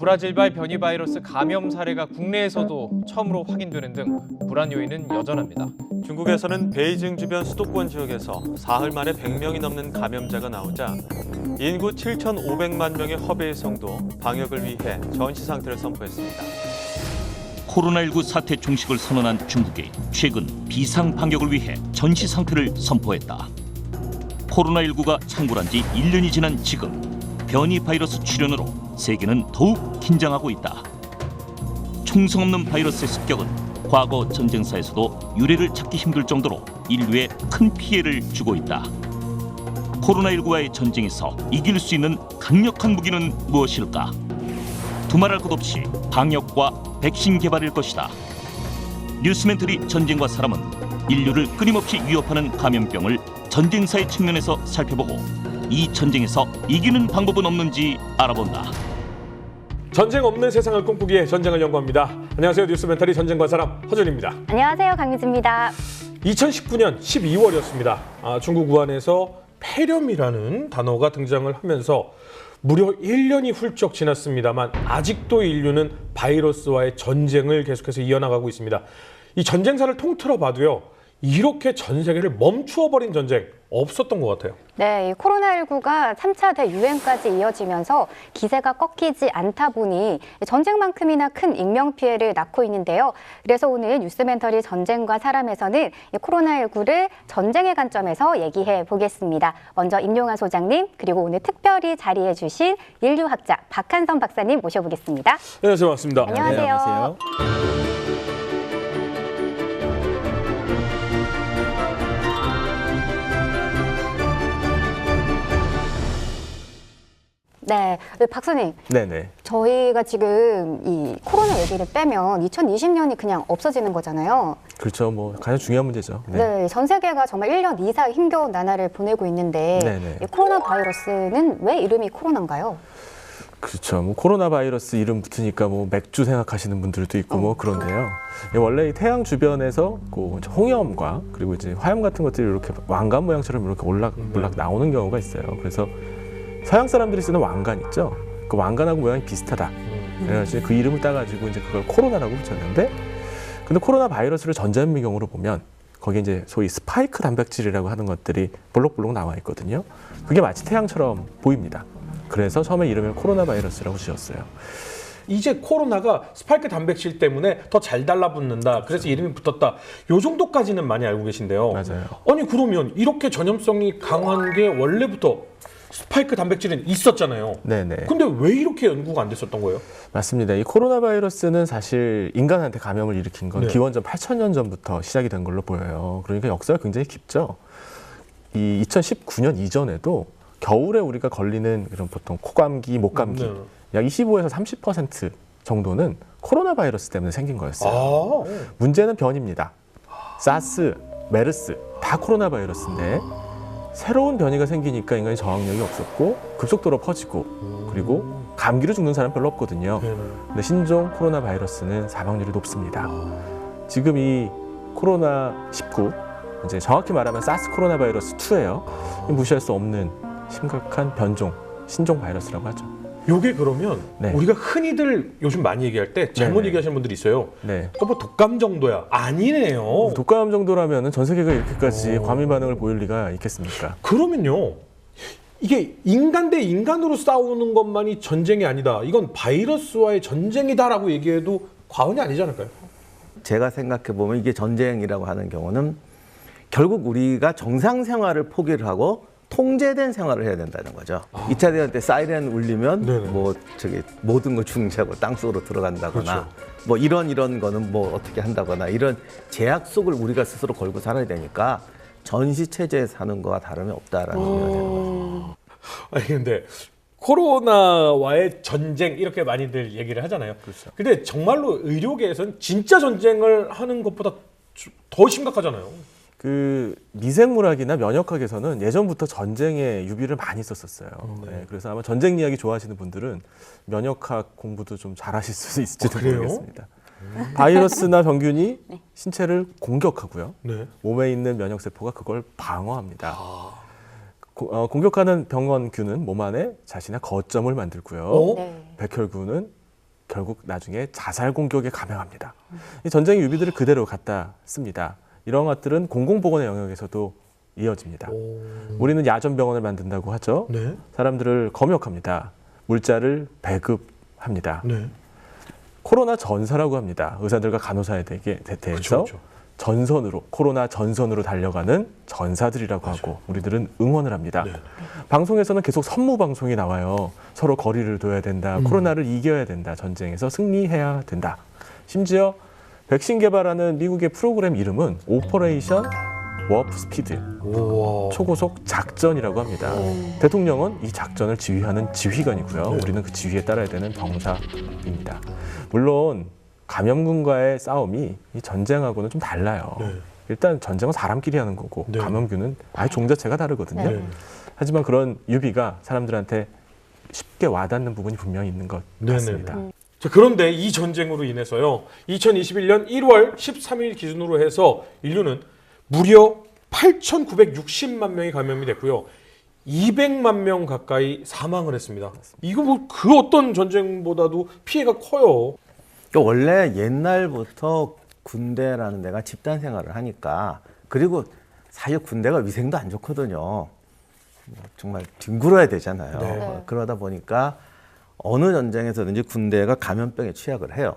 브라질발 변이 바이러스 감염 사례가 국내에서도 처음으로 확인되는 등 불안 요인은 여전합니다. 중국에서는 베이징 주변 수도권 지역에서 사흘 만에 100명이 넘는 감염자가 나오자 인구 7,500만 명의 허베이 성도 방역을 위해 전시 상태를 선포했습니다. 코로나19 사태 종식을 선언한 중국이 최근 비상 방역을 위해 전시 상태를 선포했다. 코로나19가 창궐한 지 1년이 지난 지금 변이 바이러스 출현으로 세계는 더욱 긴장하고 있다. 총성 없는 바이러스의 습격은 과거 전쟁사에서도 유례를 찾기 힘들 정도로 인류에 큰 피해를 주고 있다. 코로나19와의 전쟁에서 이길 수 있는 강력한 무기는 무엇일까? 두말할 것 없이 방역과 백신 개발일 것이다. 뉴스멘터리 전쟁과 사람은 인류를 끊임없이 위협하는 감염병을 전쟁사의 측면에서 살펴보고 이 전쟁에서 이기는 방법은 없는지 알아본다. 전쟁 없는 세상을 꿈꾸기에 전쟁을 연구합니다. 안녕하세요. 뉴스멘터리 전쟁과 사람 허준입니다. 안녕하세요. 강유지입니다. 2019년 12월이었습니다. 중국 우한에서 폐렴이라는 단어가 등장을 하면서 무려 1년이 훌쩍 지났습니다만 아직도 인류는 바이러스와의 전쟁을 계속해서 이어나가고 있습니다. 이 전쟁사를 통틀어 봐도요. 이렇게 전 세계를 멈추어버린 전쟁 없었던 것 같아요. 네, 이 코로나19가 3차 대유행까지 이어지면서 기세가 꺾이지 않다 보니 전쟁만큼이나 큰 인명피해를 낳고 있는데요. 그래서 오늘 뉴스멘터리 전쟁과 사람에서는 이 코로나19를 전쟁의 관점에서 얘기해 보겠습니다. 먼저 임용환 소장님, 그리고 오늘 특별히 자리해 주신 인류학자 박한선 박사님 모셔보겠습니다. 안녕하세요. 반갑습니다. 안녕하세요. 네, 안녕하세요. 네, 박사님. 네네. 저희가 지금 이 코로나 얘기를 빼면 2020년이 그냥 없어지는 거잖아요. 그렇죠. 뭐 가장 중요한 문제죠. 네, 전 세계가 정말 1년 이상 힘겨운 나날을 보내고 있는데 네네. 이 코로나 바이러스는 왜 이름이 코로나인가요? 그렇죠. 뭐 코로나 바이러스 이름 붙으니까 뭐 맥주 생각하시는 분들도 있고 뭐 그런데요. 원래 이 태양 주변에서 그 홍염과 그리고 이제 화염 같은 것들이 이렇게 왕관 모양처럼 이렇게 올락 나오는 경우가 있어요. 그래서 서양 사람들이 쓰는 왕관 있죠. 그 왕관하고 모양이 비슷하다. 그래가지고 그 이름을 따가지고 이제 그걸 코로나라고 붙였는데, 근데 코로나 바이러스를 전자현미경으로 보면 거기에 이제 소위 스파이크 단백질이라고 하는 것들이 볼록볼록 나와 있거든요. 그게 마치 태양처럼 보입니다. 그래서 처음에 이름을 코로나 바이러스라고 지었어요. 이제 코로나가 스파이크 단백질 때문에 더 잘 달라붙는다. 그래서 이름이 붙었다. 요 정도까지는 많이 알고 계신데요. 맞아요. 아니 그러면 이렇게 전염성이 강한 게 원래부터 스파이크 단백질은 있었잖아요. 네네. 근데 왜 이렇게 연구가 안 됐었던 거예요? 맞습니다. 이 코로나 바이러스는 사실 인간한테 감염을 일으킨 건 네. 기원전 8,000년 전부터 시작이 된 걸로 보여요. 그러니까 역사가 굉장히 깊죠. 이 2019년 이전에도 겨울에 우리가 걸리는 그런 보통 코감기, 목감기 네. 약 25에서 30% 정도는 코로나 바이러스 때문에 생긴 거였어요. 아, 문제는 변입니다. 사스, 메르스 다 코로나 바이러스인데 새로운 변이가 생기니까 인간이 저항력이 없었고 급속도로 퍼지고 그리고 감기로 죽는 사람 별로 없거든요. 근데 신종 코로나 바이러스는 사망률이 높습니다. 지금 이 코로나19 이제 정확히 말하면 사스 코로나 바이러스 2예요. 무시할 수 없는 심각한 변종 신종 바이러스라고 하죠. 요게 그러면 네. 우리가 흔히들 요즘 많이 얘기할 때 잘못 네네. 얘기하시는 분들이 있어요. 네. 뭐 독감 정도야. 아니네요. 독감 정도라면 전 세계가 이렇게까지 과민 반응을 보일 리가 있겠습니까? 그러면요. 이게 인간 대 인간으로 싸우는 것만이 전쟁이 아니다. 이건 바이러스와의 전쟁이다라고 얘기해도 과언이 아니지 않을까요? 제가 생각해 보면 이게 전쟁이라고 하는 경우는 결국 우리가 정상 생활을 포기를 하고 통제된 생활을 해야 된다는 거죠. 2차 대전 때 사이렌 울리면 네네. 뭐 저기 모든 걸 중지하고 땅속으로 들어간다거나 그렇죠. 뭐 이런 거는 뭐 어떻게 한다거나 이런 제약 속을 우리가 스스로 걸고 살아야 되니까 전시 체제에 사는 거와 다름이 없다라는 생각이 드는 거죠. 아니 근데 코로나와의 전쟁 이렇게 많이들 얘기를 하잖아요. 그렇죠. 근데 정말로 의료계에서는 진짜 전쟁을 하는 것보다 더 심각하잖아요. 그 미생물학이나 면역학에서는 예전부터 전쟁의 유비를 많이 썼었어요. 네, 그래서 아마 전쟁 이야기 좋아하시는 분들은 면역학 공부도 좀 잘하실 수 있을지도 그래요? 모르겠습니다. 바이러스나 병균이 신체를 공격하고요. 네. 몸에 있는 면역세포가 그걸 방어합니다. 공격하는 병원균은 몸 안에 자신의 거점을 만들고요. 어? 네. 백혈균은 결국 나중에 자살 공격에 감행합니다. 이 전쟁의 유비들을 그대로 갖다 씁니다. 이런 것들은 공공보건의 영역에서도 이어집니다. 우리는 야전병원을 만든다고 하죠. 네. 사람들을 검역합니다. 물자를 배급합니다. 네. 코로나 전사라고 합니다. 의사들과 간호사에 대해서 그쵸. 전선으로 코로나 전선으로 달려가는 전사들이라고 하고 우리들은 응원을 합니다. 네. 방송에서는 계속 선무 방송이 나와요. 서로 거리를 둬야 된다. 코로나를 이겨야 된다. 전쟁에서 승리해야 된다. 심지어 백신 개발하는 미국의 프로그램 이름은 오퍼레이션 워프 스피드, 우와. 초고속 작전이라고 합니다. 대통령은 이 작전을 지휘하는 지휘관이고요. 우리는 그 지휘에 따라야 되는 병사입니다. 물론 감염군과의 싸움이 이 전쟁하고는 좀 달라요. 네. 일단 전쟁은 사람끼리 하는 거고 네. 감염균은 아예 종 자체가 다르거든요. 네. 하지만 그런 유비가 사람들한테 쉽게 와닿는 부분이 분명히 있는 것 네네. 같습니다. 자, 그런데 이 전쟁으로 인해서요. 2021년 1월 13일 기준으로 해서 인류는 무려 8,960만 명이 감염이 됐고요. 200만 명 가까이 사망을 했습니다. 이거 뭐 그 어떤 전쟁보다도 피해가 커요. 그러니까 원래 옛날부터 군대라는 데가 집단 생활을 하니까, 그리고 사실 군대가 위생도 안 좋거든요. 정말 뒹굴어야 되잖아요. 네. 그러다 보니까 어느 전쟁에서든지 군대가 감염병에 취약을 해요.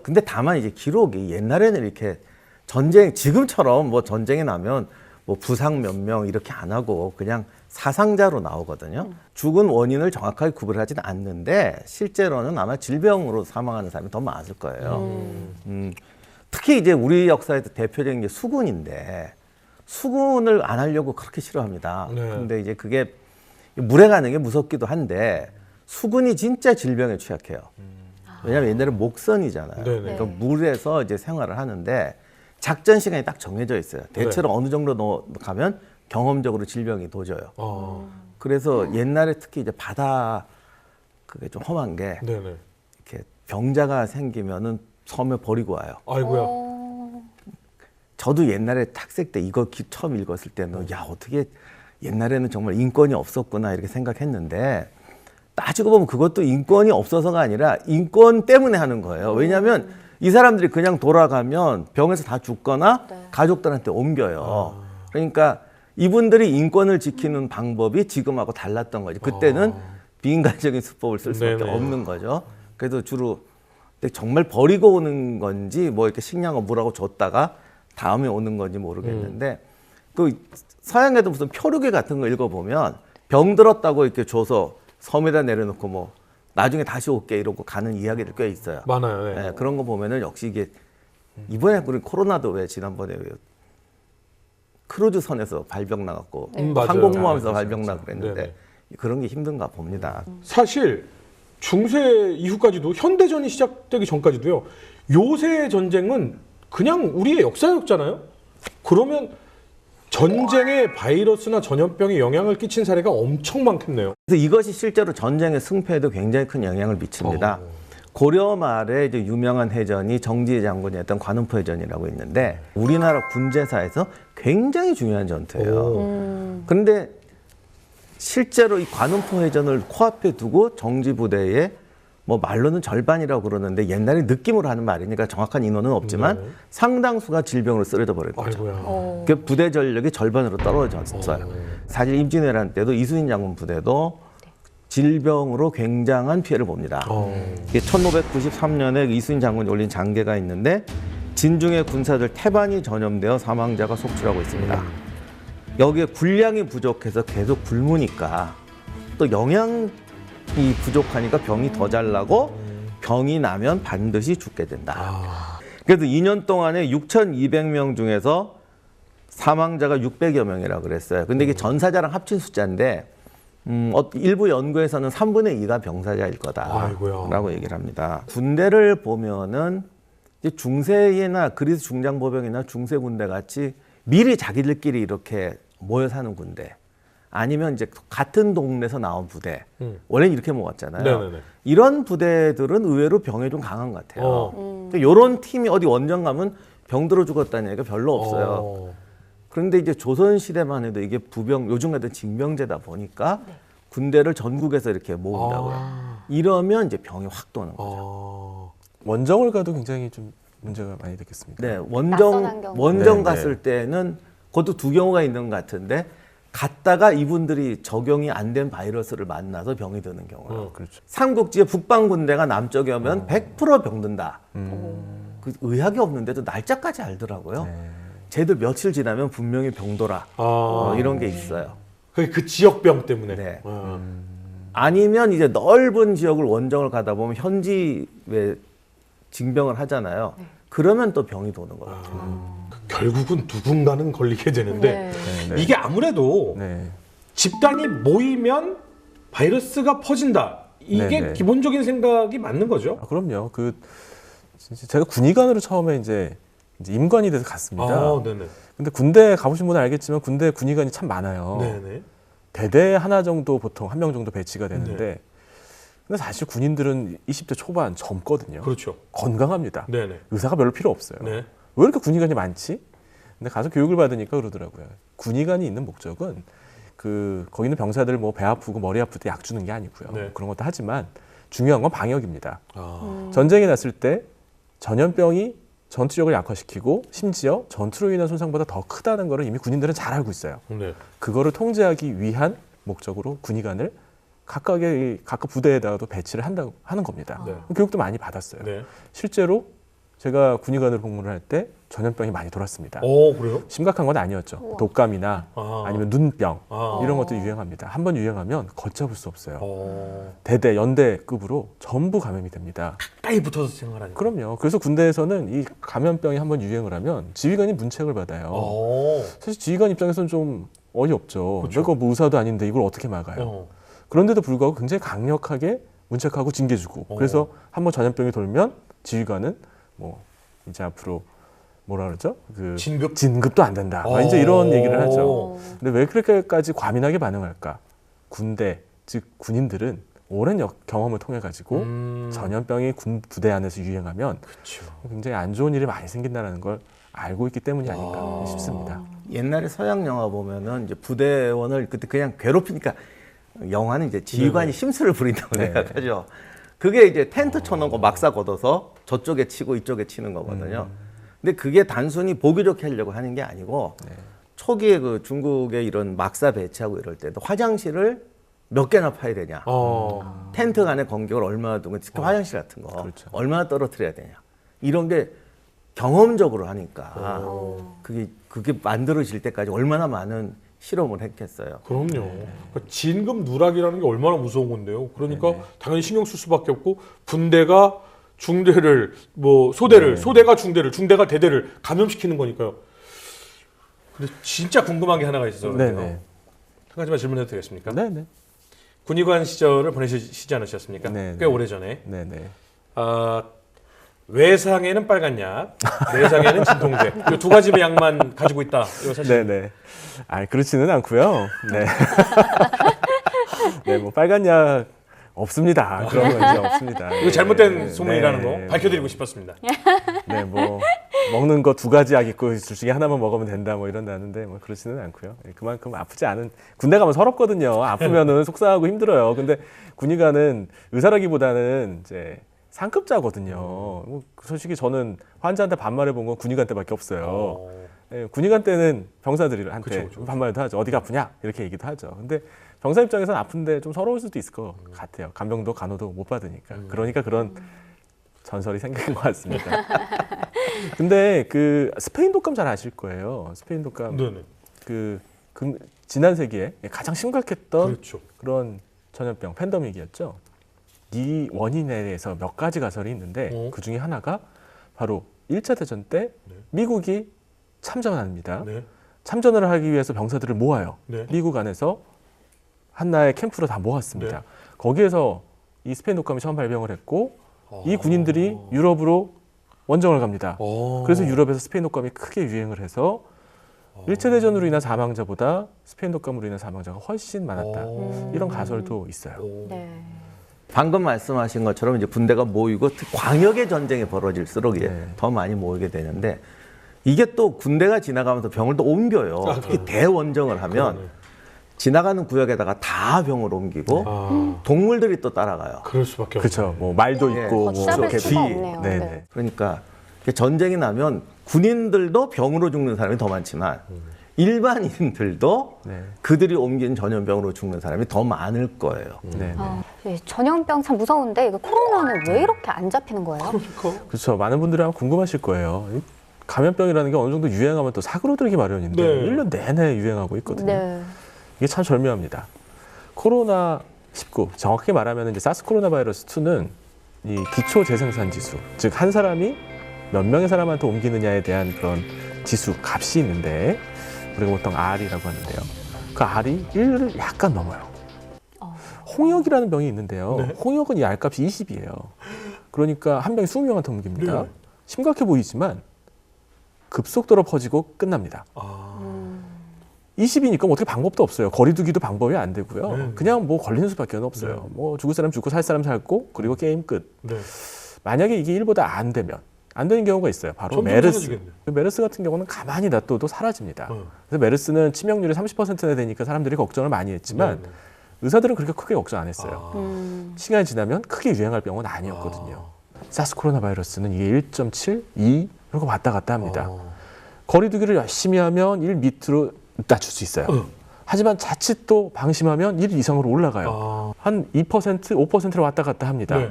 근데 다만 이제 기록이 옛날에는 이렇게 전쟁, 지금처럼 뭐 전쟁이 나면 뭐 부상 몇 명 이렇게 안 하고 그냥 사상자로 나오거든요. 죽은 원인을 정확하게 구별하지는 않는데 실제로는 아마 질병으로 사망하는 사람이 더 많을 거예요. 특히 이제 우리 역사에서 대표적인 게 수군인데 수군을 안 하려고 그렇게 싫어합니다. 네. 근데 이제 그게 물에 가는 게 무섭기도 한데 수군이 진짜 질병에 취약해요. 왜냐하면 옛날에 목선이잖아요. 네네. 그러니까 물에서 이제 생활을 하는데 작전 시간이 딱 정해져 있어요. 대체로 어느 정도 가면 경험적으로 질병이 도져요. 그래서 옛날에 특히 이제 바다 그게 좀 험한 게 네네. 이렇게 병자가 생기면은 섬에 버리고 와요. 아이고야. 저도 옛날에 학생 때 이거 처음 읽었을 때는 야 어떻게 옛날에는 정말 인권이 없었구나 이렇게 생각했는데 따지고 보면 그것도 인권이 없어서가 아니라 인권 때문에 하는 거예요. 왜냐하면 이 사람들이 그냥 돌아가면 병에서 다 죽거나 가족들한테 옮겨요. 그러니까 이분들이 인권을 지키는 방법이 지금하고 달랐던 거지. 그때는 비인간적인 수법을 쓸 수밖에 네네. 없는 거죠. 그래서 주로 정말 버리고 오는 건지 뭐 이렇게 식량과 물하고 줬다가 다음에 오는 건지 모르겠는데 그 서양에도 무슨 표류기 같은 거 읽어보면 병 들었다고 이렇게 줘서 섬에다 내려놓고 뭐 나중에 다시 올게 이러고 가는 이야기들 꽤 있어요. 많아요. 네. 네, 그런 거 보면은 역시 이게 이번에 우리 코로나도 왜 지난번에 왜 크루즈선에서 발병 나갔고 맞아요. 항공모함에서 아, 발병 그렇죠. 나고 그랬는데 네네. 그런 게 힘든가 봅니다. 사실 중세 이후까지도 현대전이 시작되기 전까지도요. 요새 전쟁은 그냥 우리의 역사였잖아요. 그러면 전쟁에 바이러스나 전염병에 영향을 끼친 사례가 엄청 많겠네요. 그래서 이것이 실제로 전쟁의 승패에도 굉장히 큰 영향을 미칩니다. 고려 말에 이제 유명한 해전이 정지의 장군이 했던 관음포 해전이라고 있는데 우리나라 군제사에서 굉장히 중요한 전투예요. 그런데 실제로 이 관음포 해전을 코앞에 두고 정지 부대에 뭐 말로는 절반이라고 그러는데 옛날에 느낌으로 하는 말이니까 정확한 인원은 없지만 상당수가 질병으로 쓰러져 버릴 거죠. 아이고야. 그 부대 전력이 절반으로 떨어졌어요. 사실 임진왜란 때도 이순신 장군 부대도 질병으로 굉장한 피해를 봅니다. 이게 1593년에 이순신 장군이 올린 장계가 있는데 진중의 군사들 태반이 전염되어 사망자가 속출하고 있습니다. 여기에 군량이 부족해서 계속 굶으니까 또 영양이 부족하니까 병이 더 잘 나고 병이 나면 반드시 죽게 된다. 그래서 2년 동안에 6,200명 중에서 사망자가 600여 명이라고 그랬어요. 근데 이게 전사자랑 합친 숫자인데 일부 연구에서는 3분의 2가 병사자일 거다라고 아이고야. 얘기를 합니다. 군대를 보면은 이제 중세나 그리스 중장보병이나 중세 군대 같이 미리 자기들끼리 이렇게 모여 사는 군대 아니면 이제 같은 동네에서 나온 부대 원래는 이렇게 모았잖아요. 네네네. 이런 부대들은 의외로 병에 좀 강한 것 같아요. 이런 팀이 어디 원정 가면 병 들어 죽었다는 얘기가 별로 없어요. 그런데 이제 조선 시대만 해도 이게 부병 요즘 같은 징병제다 보니까 군대를 전국에서 이렇게 모은다고요. 이러면 이제 병이 확 도는 거죠. 원정을 가도 굉장히 좀 문제가 많이 되겠습니다. 네, 낯선 환경. 원정 네, 갔을 때는 그것도 두 경우가 있는 것 같은데 갔다가 이분들이 적용이 안 된 바이러스를 만나서 병이 드는 경우요. 그렇죠. 삼국지의 북방 군대가 남쪽에 오면 100% 병든다. 그 의학이 없는데도 날짜까지 알더라고요. 네. 쟤들 며칠 지나면 분명히 병돌아. 이런 게 있어요. 그 지역병 때문에. 네. 아니면 이제 넓은 지역을 원정을 가다 보면 현지 왜 징병을 하잖아요. 그러면 또 병이 도는 거예요. 결국은 누군가는 걸리게 되는데 네. 이게 아무래도 네. 집단이 모이면 바이러스가 퍼진다. 이게 네네. 기본적인 생각이 맞는 거죠. 그럼요. 진짜 제가 군의관으로 처음에 이제 임관이 돼서 갔습니다. 네네. 근데 군대 가보신 분은 알겠지만 군대 군의관이 참 많아요. 네네. 대대 하나 정도 보통 한 명 정도 배치가 되는데 근데 사실 군인들은 20대 초반 젊거든요. 그렇죠. 건강합니다. 네네. 의사가 별로 필요 없어요. 네. 왜 이렇게 군의관이 많지? 근데 가서 교육을 받으니까 그러더라고요. 군의관이 있는 목적은 거기 있는 병사들 뭐 배 아프고 머리 아플 때 약 주는 게 아니고요. 네. 그런 것도 하지만 중요한 건 방역입니다. 전쟁이 났을 때 전염병이 전투력을 약화시키고 심지어 전투로 인한 손상보다 더 크다는 것을 이미 군인들은 잘 알고 있어요. 네. 그거를 통제하기 위한 목적으로 군의관을 각각 부대에다가도 배치를 하는 겁니다. 네. 교육도 많이 받았어요. 네. 실제로 제가 군의관으로 복무를 할 때 전염병이 많이 돌았습니다. 그래요? 심각한 건 아니었죠. 우와. 독감이나 아니면 눈병 이런 것도 아. 유행합니다. 한번 유행하면 걷잡을 수 없어요. 대대 연대급으로 전부 감염이 됩니다. 가까이 붙어서 생활하니까. 그럼요. 그래서 군대에서는 이 감염병이 한번 유행을 하면 지휘관이 문책을 받아요. 사실 지휘관 입장에서는 좀 어이없죠. 그렇죠. 내가 뭐 의사도 아닌데 이걸 어떻게 막아요. 그런데도 불구하고 굉장히 강력하게 문책하고 징계주고 그래서 한번 전염병이 돌면 지휘관은 뭐 이제 앞으로 뭐라 그러죠? 진급도 안 된다. 이제 이런 얘기를 하죠. 근데 왜 그렇게까지 과민하게 반응할까? 군대, 즉 군인들은 오랜 경험을 통해 가지고 전염병이 군 부대 안에서 유행하면 굉장히 안 좋은 일이 많이 생긴다는 걸 알고 있기 때문이 아닌가 싶습니다. 옛날에 서양 영화 보면은 이제 부대원을 그때 그냥 괴롭히니까 영화는 이제 지휘관이 심술을 부린다고 생각하죠. 그게 이제 텐트 쳐놓고 막사 걷어서 저쪽에 치고 이쪽에 치는 거거든요. 근데 그게 단순히 보기 좋게 하려고 하는 게 아니고 초기에 그 중국에 이런 막사 배치하고 이럴 때도 화장실을 몇 개나 파야 되냐. 텐트 안에 간격을 얼마나 두고 특히 화장실 같은 거 그렇죠. 얼마나 떨어뜨려야 되냐. 이런 게 경험적으로 하니까 그게 만들어질 때까지 얼마나 많은 실험을 했겠어요. 그럼요. 그러니까 진급 누락이라는 게 얼마나 무서운 건데요. 그러니까 당연히 신경 쓸 수밖에 없고 군대가 중대를 소대가 중대가 대대를 감염시키는 거니까요. 근데 진짜 궁금한 게 하나가 있어서 그런데요. 한 가지만 질문해도 되겠습니까? 네네. 군의관 시절을 보내시지 않으셨습니까? 네네. 꽤 오래전에. 네네. 외상에는 빨간 약, 내상에는 진통제. 이 두 가지 약만 가지고 있다. 이거 사실. 네네. 그렇지는 않고요. 네. 네, 뭐 빨간 약 없습니다. 그런 건 이제 없습니다. 이거 잘못된 소문이라는 거 밝혀드리고 싶었습니다. 네, 뭐 먹는 거 두 가지 약 있고 둘 중에 하나만 먹으면 된다 뭐 이런다는데 뭐 그렇지는 않고요. 그만큼 아프지 않은 군대 가면 서럽거든요. 아프면은 속상하고 힘들어요. 근데 군의관은 의사라기보다는 이제 상급자거든요. 뭐 솔직히 저는 환자한테 반말해 본 건 군의관 때밖에 없어요. 군의관 때는 병사들한테 반말도 하죠. 어디가 아프냐 이렇게 얘기도 하죠. 근데 병사 입장에서는 아픈데 좀 서러울 수도 있을 것 같아요. 간병도 간호도 못 받으니까. 그러니까 그런 전설이 생긴 것 같습니다. 근데 그 스페인 독감 잘 아실 거예요. 스페인 독감 지난 세기에 가장 심각했던 그런 전염병 팬데믹이었죠. 이 원인에 대해서 몇 가지 가설이 있는데 그 중에 하나가 바로 1차 대전 때 미국이 참전을 합니다. 참전을 하기 위해서 병사들을 모아요. 미국 안에서 한나의 캠프로 다 모았습니다. 거기에서 이 스페인 독감이 처음 발병을 했고 이 군인들이 유럽으로 원정을 갑니다. 그래서 유럽에서 스페인 독감이 크게 유행을 해서 1차 대전으로 인한 사망자보다 스페인 독감으로 인한 사망자가 훨씬 많았다. 이런 가설도 있어요. 방금 말씀하신 것처럼 이제 군대가 모이고 광역의 전쟁이 벌어질수록 이제 더 많이 모이게 되는데 이게 또 군대가 지나가면서 병을 또 옮겨요. 특히 대원정을 하면 지나가는 구역에다가 다 병을 옮기고 동물들이 또 따라가요. 그럴 수밖에 없죠. 그렇죠. 뭐 말도 예. 있고 뭐 걷잡을 개도 수가 있고. 없네요. 네네. 네. 그러니까 전쟁이 나면 군인들도 병으로 죽는 사람이 더 많지만 일반인들도 네. 그들이 옮긴 전염병으로 죽는 사람이 더 많을 거예요. 네네. 네, 전염병 참 무서운데 이거 코로나는 왜 이렇게 안 잡히는 거예요? 그렇죠. 많은 분들이 아마 궁금하실 거예요. 이 감염병이라는 게 어느 정도 유행하면 또 사그러들기 마련인데 네. 1년 내내 유행하고 있거든요. 네. 이게 참 절묘합니다. 코로나19, 정확히 말하면 이제 사스 코로나 바이러스 2는 이 기초 재생산 지수, 즉 한 사람이 몇 명의 사람한테 옮기느냐에 대한 그런 지수, 값이 있는데 우리가 보통 R이라고 하는데요. 그 R이 1을 약간 넘어요. 홍역이라는 병이 있는데요. 네. 홍역은 이 R값이 20이에요. 그러니까 한 병이 20명한테 옮깁니다. 네. 심각해 보이지만 급속도로 퍼지고 끝납니다. 20이니까 뭐 어떻게 방법도 없어요. 거리 두기도 방법이 안 되고요. 네. 그냥 뭐 걸리는 수밖에 없어요. 네. 뭐 죽을 사람 죽고 살 사람 살고 그리고 게임 끝. 네. 만약에 이게 1보다 안 되면 안 되는 경우가 있어요. 바로 점점 메르스. 사라지겠네요. 그 메르스 같은 경우는 가만히 놔둬도 사라집니다. 네. 그래서 메르스는 치명률이 30%나 되니까 사람들이 걱정을 많이 했지만 네. 의사들은 그렇게 크게 걱정 안 했어요. 음. 시간이 지나면 크게 유행할 병은 아니었거든요. 사스 코로나 바이러스는 이게 1.7, 2 이런 거 왔다 갔다 합니다. 거리 두기를 열심히 하면 1 밑으로 낮출 수 있어요. 하지만 자칫 또 방심하면 1 이상으로 올라가요. 한 2%, 5%로 왔다 갔다 합니다. 네.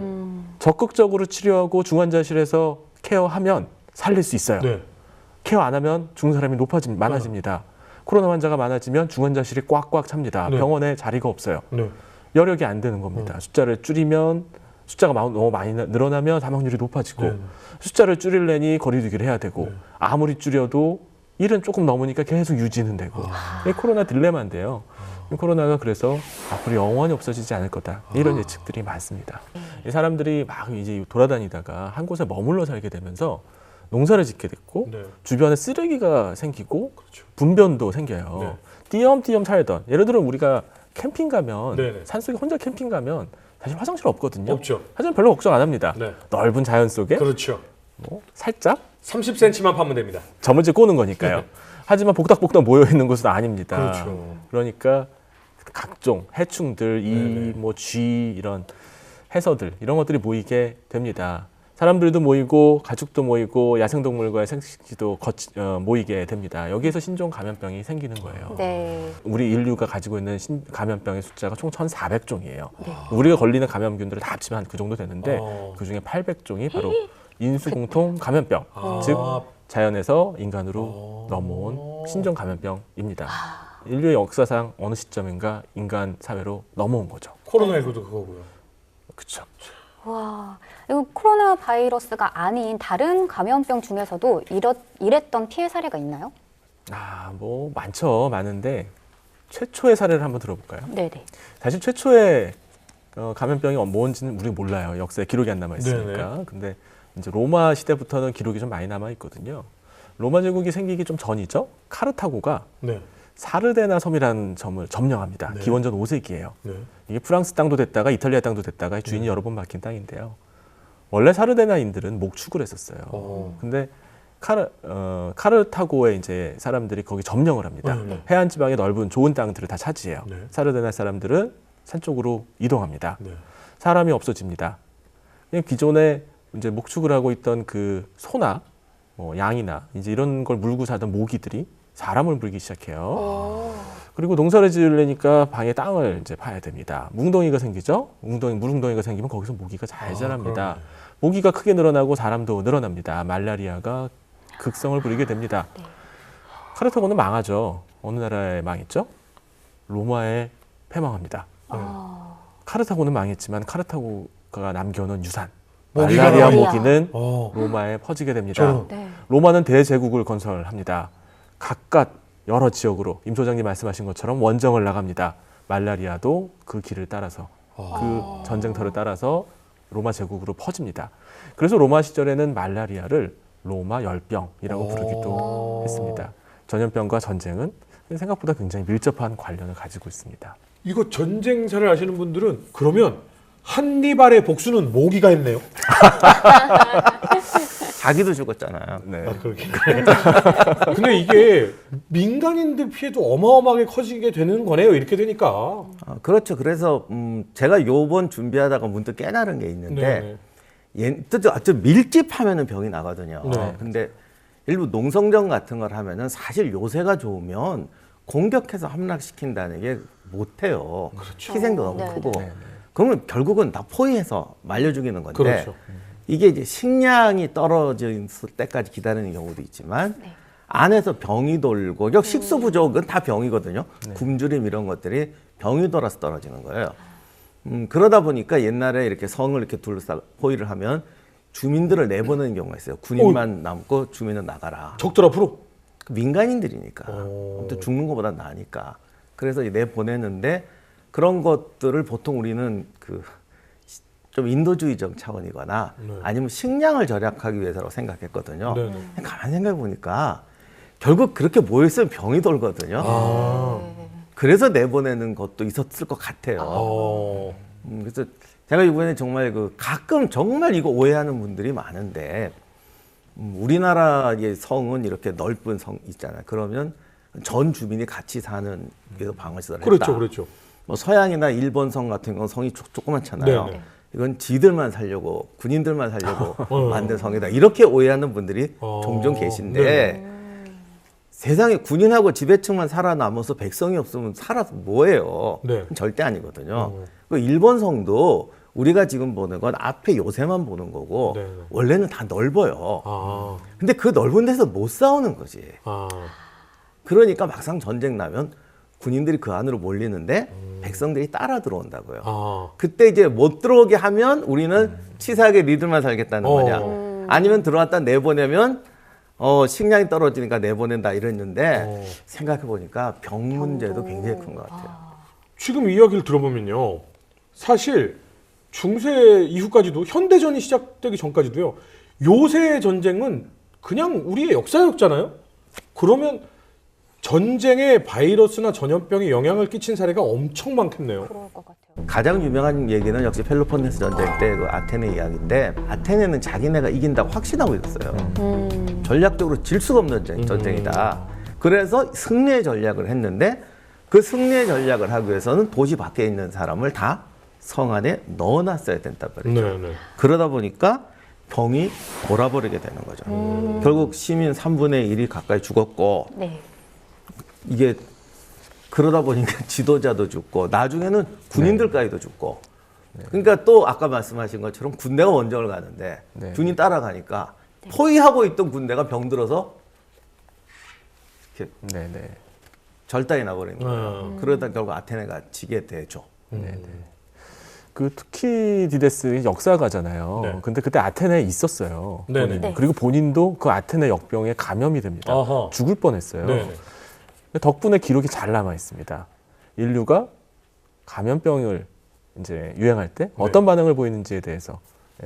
적극적으로 치료하고 중환자실에서 케어하면 살릴 수 있어요. 네. 케어 안 하면 죽는 사람이 많아집니다. 코로나 환자가 많아지면 중환자실이 꽉꽉 찹니다. 네. 병원에 자리가 없어요. 네. 여력이 안 되는 겁니다. 숫자를 줄이면 숫자가 너무 많이 늘어나면 사망률이 높아지고 네. 숫자를 줄이려니 거리 두기를 해야 되고 네. 아무리 줄여도 1은 조금 넘으니까 계속 유지는 되고 이게 코로나 딜레마인데요. 이 코로나가 그래서 앞으로 영원히 없어지지 않을 거다 이런 예측들이 많습니다. 이 사람들이 막 이제 돌아다니다가 한 곳에 머물러 살게 되면서 농사를 짓게 됐고 네. 주변에 쓰레기가 생기고 그렇죠. 분변도 생겨요. 네. 띄엄띄엄 살던 예를 들어 우리가 캠핑 가면 네네. 산속에 혼자 캠핑 가면 사실 화장실 없거든요. 없죠. 하지만 별로 걱정 안 합니다. 네. 넓은 자연 속에 그렇죠. 뭐 살짝 30cm만 파면 됩니다. 점을 꼬는 거니까요. 하지만 복닥복닥 모여 있는 곳은 아닙니다. 그렇죠. 그러니까 각종 해충들, 네네. 뭐 쥐 이런 해서들 이런 것들이 모이게 됩니다. 사람들도 모이고 가축도 모이고 야생동물과의 생식기도 모이게 됩니다. 여기에서 신종 감염병이 생기는 거예요. 네. 우리 인류가 가지고 있는 감염병의 숫자가 총 1,400종이에요. 우리가 걸리는 감염균들을 다 합치면 한 그 정도 되는데 그중에 800종이 바로 인수공통 감염병, 즉 자연에서 인간으로 넘어온 신종 감염병입니다. 인류의 역사상 어느 시점인가 인간 사회로 넘어온 거죠. 코로나19도 그거고요. 그렇죠. 와, 이거 코로나 바이러스가 아닌 다른 감염병 중에서도 이랬던 피해 사례가 있나요? 뭐 많죠. 많은데 최초의 사례를 한번 들어볼까요? 네네. 사실 최초의 감염병이 뭔지는 우리가 몰라요. 역사에 기록이 안 남아 있으니까. 네네. 근데 이제 로마 시대부터는 기록이 좀 많이 남아 있거든요. 로마 제국이 생기기 좀 전이죠. 카르타고가 네. 사르데나 섬이라는 점을 점령합니다. 네. 기원전 5세기예요. 네. 이게 프랑스 땅도 됐다가 이탈리아 땅도 됐다가 주인이 여러 번 바뀐 땅인데요. 원래 사르데나인들은 목축을 했었어요. 근데 카르타고의 이제 사람들이 거기 점령을 합니다. 네. 해안 지방의 넓은 좋은 땅들을 다 차지해요. 네. 사르데나 사람들은 산 쪽으로 이동합니다. 네. 사람이 없어집니다. 그냥 기존에 이제 목축을 하고 있던 그 소나 뭐 양이나 이제 이런 걸 물고 사던 모기들이 사람을 물기 시작해요. 그리고 농사를 지으려니까 방에 땅을 이제 파야 됩니다. 뭉덩이가 생기죠. 물웅덩이가 생기면 거기서 모기가 잘 자랍니다. 그러네. 모기가 크게 늘어나고 사람도 늘어납니다. 말라리아가 극성을 부리게 됩니다. 카르타고는 망하죠. 어느 나라에 망했죠? 로마에 패망합니다. 카르타고는 망했지만 카르타고가 남겨놓은 유산, 모기가 말라리아 나와요. 모기는 어. 로마에 퍼지게 됩니다. 저런. 네. 로마는 대제국을 건설합니다. 각각 여러 지역으로 임 소장님 말씀하신 것처럼 원정을 나갑니다. 말라리아도 그 길을 따라서 그 전쟁터를 따라서 로마 제국으로 퍼집니다. 그래서 로마 시절에는 말라리아를 로마 열병이라고 부르기도 했습니다. 전염병과 전쟁은 생각보다 굉장히 밀접한 관련을 가지고 있습니다. 이거 전쟁사를 아시는 분들은 그러면 한니발의 복수는 모기가 했네요. 자기도 죽었잖아요. 네. 그렇게. 근데 이게 민간인들 피해도 어마어마하게 커지게 되는 거네요. 이렇게 되니까. 그렇죠. 그래서 제가 요번 준비하다가 문득 깨달은 게 있는데 좀 밀집하면은 병이 나거든요. 네. 근데 일부 농성정 같은 걸 하면은 사실 요새가 좋으면 공격해서 함락시킨다는 게 못해요. 그렇죠. 희생도 너무 네, 크고. 네. 그러면 결국은 다 포위해서 말려 죽이는 건데 그렇죠. 이게 이제 식량이 떨어질 때까지 기다리는 경우도 있지만 네. 안에서 병이 돌고 식수 부족은 다 병이거든요. 굶주림 이런 것들이 병이 돌아서 떨어지는 거예요. 그러다 보니까 옛날에 이렇게 성을 이렇게 둘러싸 포위를 하면 주민들을 내보내는 경우가 있어요. 군인만 남고 주민은 나가라. 적들 앞으로. 민간인들이니까 아무튼 죽는 것보다 나으니까 그래서 이제 내보내는데 그런 것들을 보통 우리는 그 좀 인도주의적 차원이거나 아니면 식량을 절약하기 위해서라고 생각했거든요. 네. 가만히 생각해 보니까 결국 그렇게 모여 있으면 병이 돌거든요. 그래서 내보내는 것도 있었을 것 같아요. 그래서 제가 이번에 정말 가끔 정말 이거 오해하는 분들이 많은데 우리나라의 성은 이렇게 넓은 성 있잖아요. 그러면 전 주민이 같이 사는 그래서 방을 쓰더라 했다. 그렇죠, 그렇죠. 뭐 서양이나 일본 성 같은 건 성이 조그맣잖아요. 네네. 이건 지들만 살려고 군인들만 살려고 만든 성이다. 이렇게 오해하는 분들이 종종 계신데 네. 세상에 군인하고 지배층만 살아남아서 백성이 없으면 살아서 뭐예요? 네. 절대 아니거든요. 그 일본 성도 우리가 지금 보는 건 앞에 요새만 보는 거고 네. 원래는 다 넓어요. 아, 근데 그 넓은 데서 못 싸우는 거지. 아, 그러니까 막상 전쟁 나면 군인들이 그 안으로 몰리는데 백성들이 따라 들어온다고요. 아. 그때 이제 못 들어오게 하면 우리는 치사하게 니들만 살겠다는 거냐. 아니면 들어왔다 내보내면 식량이 떨어지니까 내보낸다 이랬는데 생각해 보니까 병 문제도 굉장히 큰 것 같아요. 지금 이야기를 들어보면요. 사실 중세 이후까지도 현대전이 시작되기 전까지도요. 요새 전쟁은 그냥 우리의 역사였잖아요. 그러면 전쟁에 바이러스나 전염병이 영향을 끼친 사례가 엄청 많겠네요. 그럴 것 같아요. 가장 유명한 얘기는 역시 펠로폰네스 전쟁 때 그 아테네 이야기인데 아테네는 자기네가 이긴다고 확신하고 있었어요. 전략적으로 질 수가 없는 전쟁이다. 그래서 승리의 전략을 했는데 그 승리의 전략을 하기 위해서는 도시 밖에 있는 사람을 다 성 안에 넣어놨어야 된단 말이죠. 네, 네. 그러다 보니까 병이 돌아버리게 되는 거죠. 결국 시민 3분의 1이 가까이 죽었고 네. 이게 그러다 보니까 지도자도 죽고 나중에는 군인들까지도 죽고 그러니까 또 아까 말씀하신 것처럼 군대가 원정을 가는데 네. 군인 따라가니까 포위하고 있던 군대가 병들어서 이렇게 네네. 절단이 나버리는 거예요. 그러다 결국 아테네가 지게 되죠. 그 투키디데스 역사가잖아요. 네. 근데 그때 아테네에 있었어요. 네네. 본인이. 네. 그리고 본인도 그 아테네 역병에 감염이 됩니다. 아하. 죽을 뻔했어요. 네. 덕분에 기록이 잘 남아 있습니다. 인류가 감염병을 이제 유행할 때 어떤 반응을 보이는지에 대해서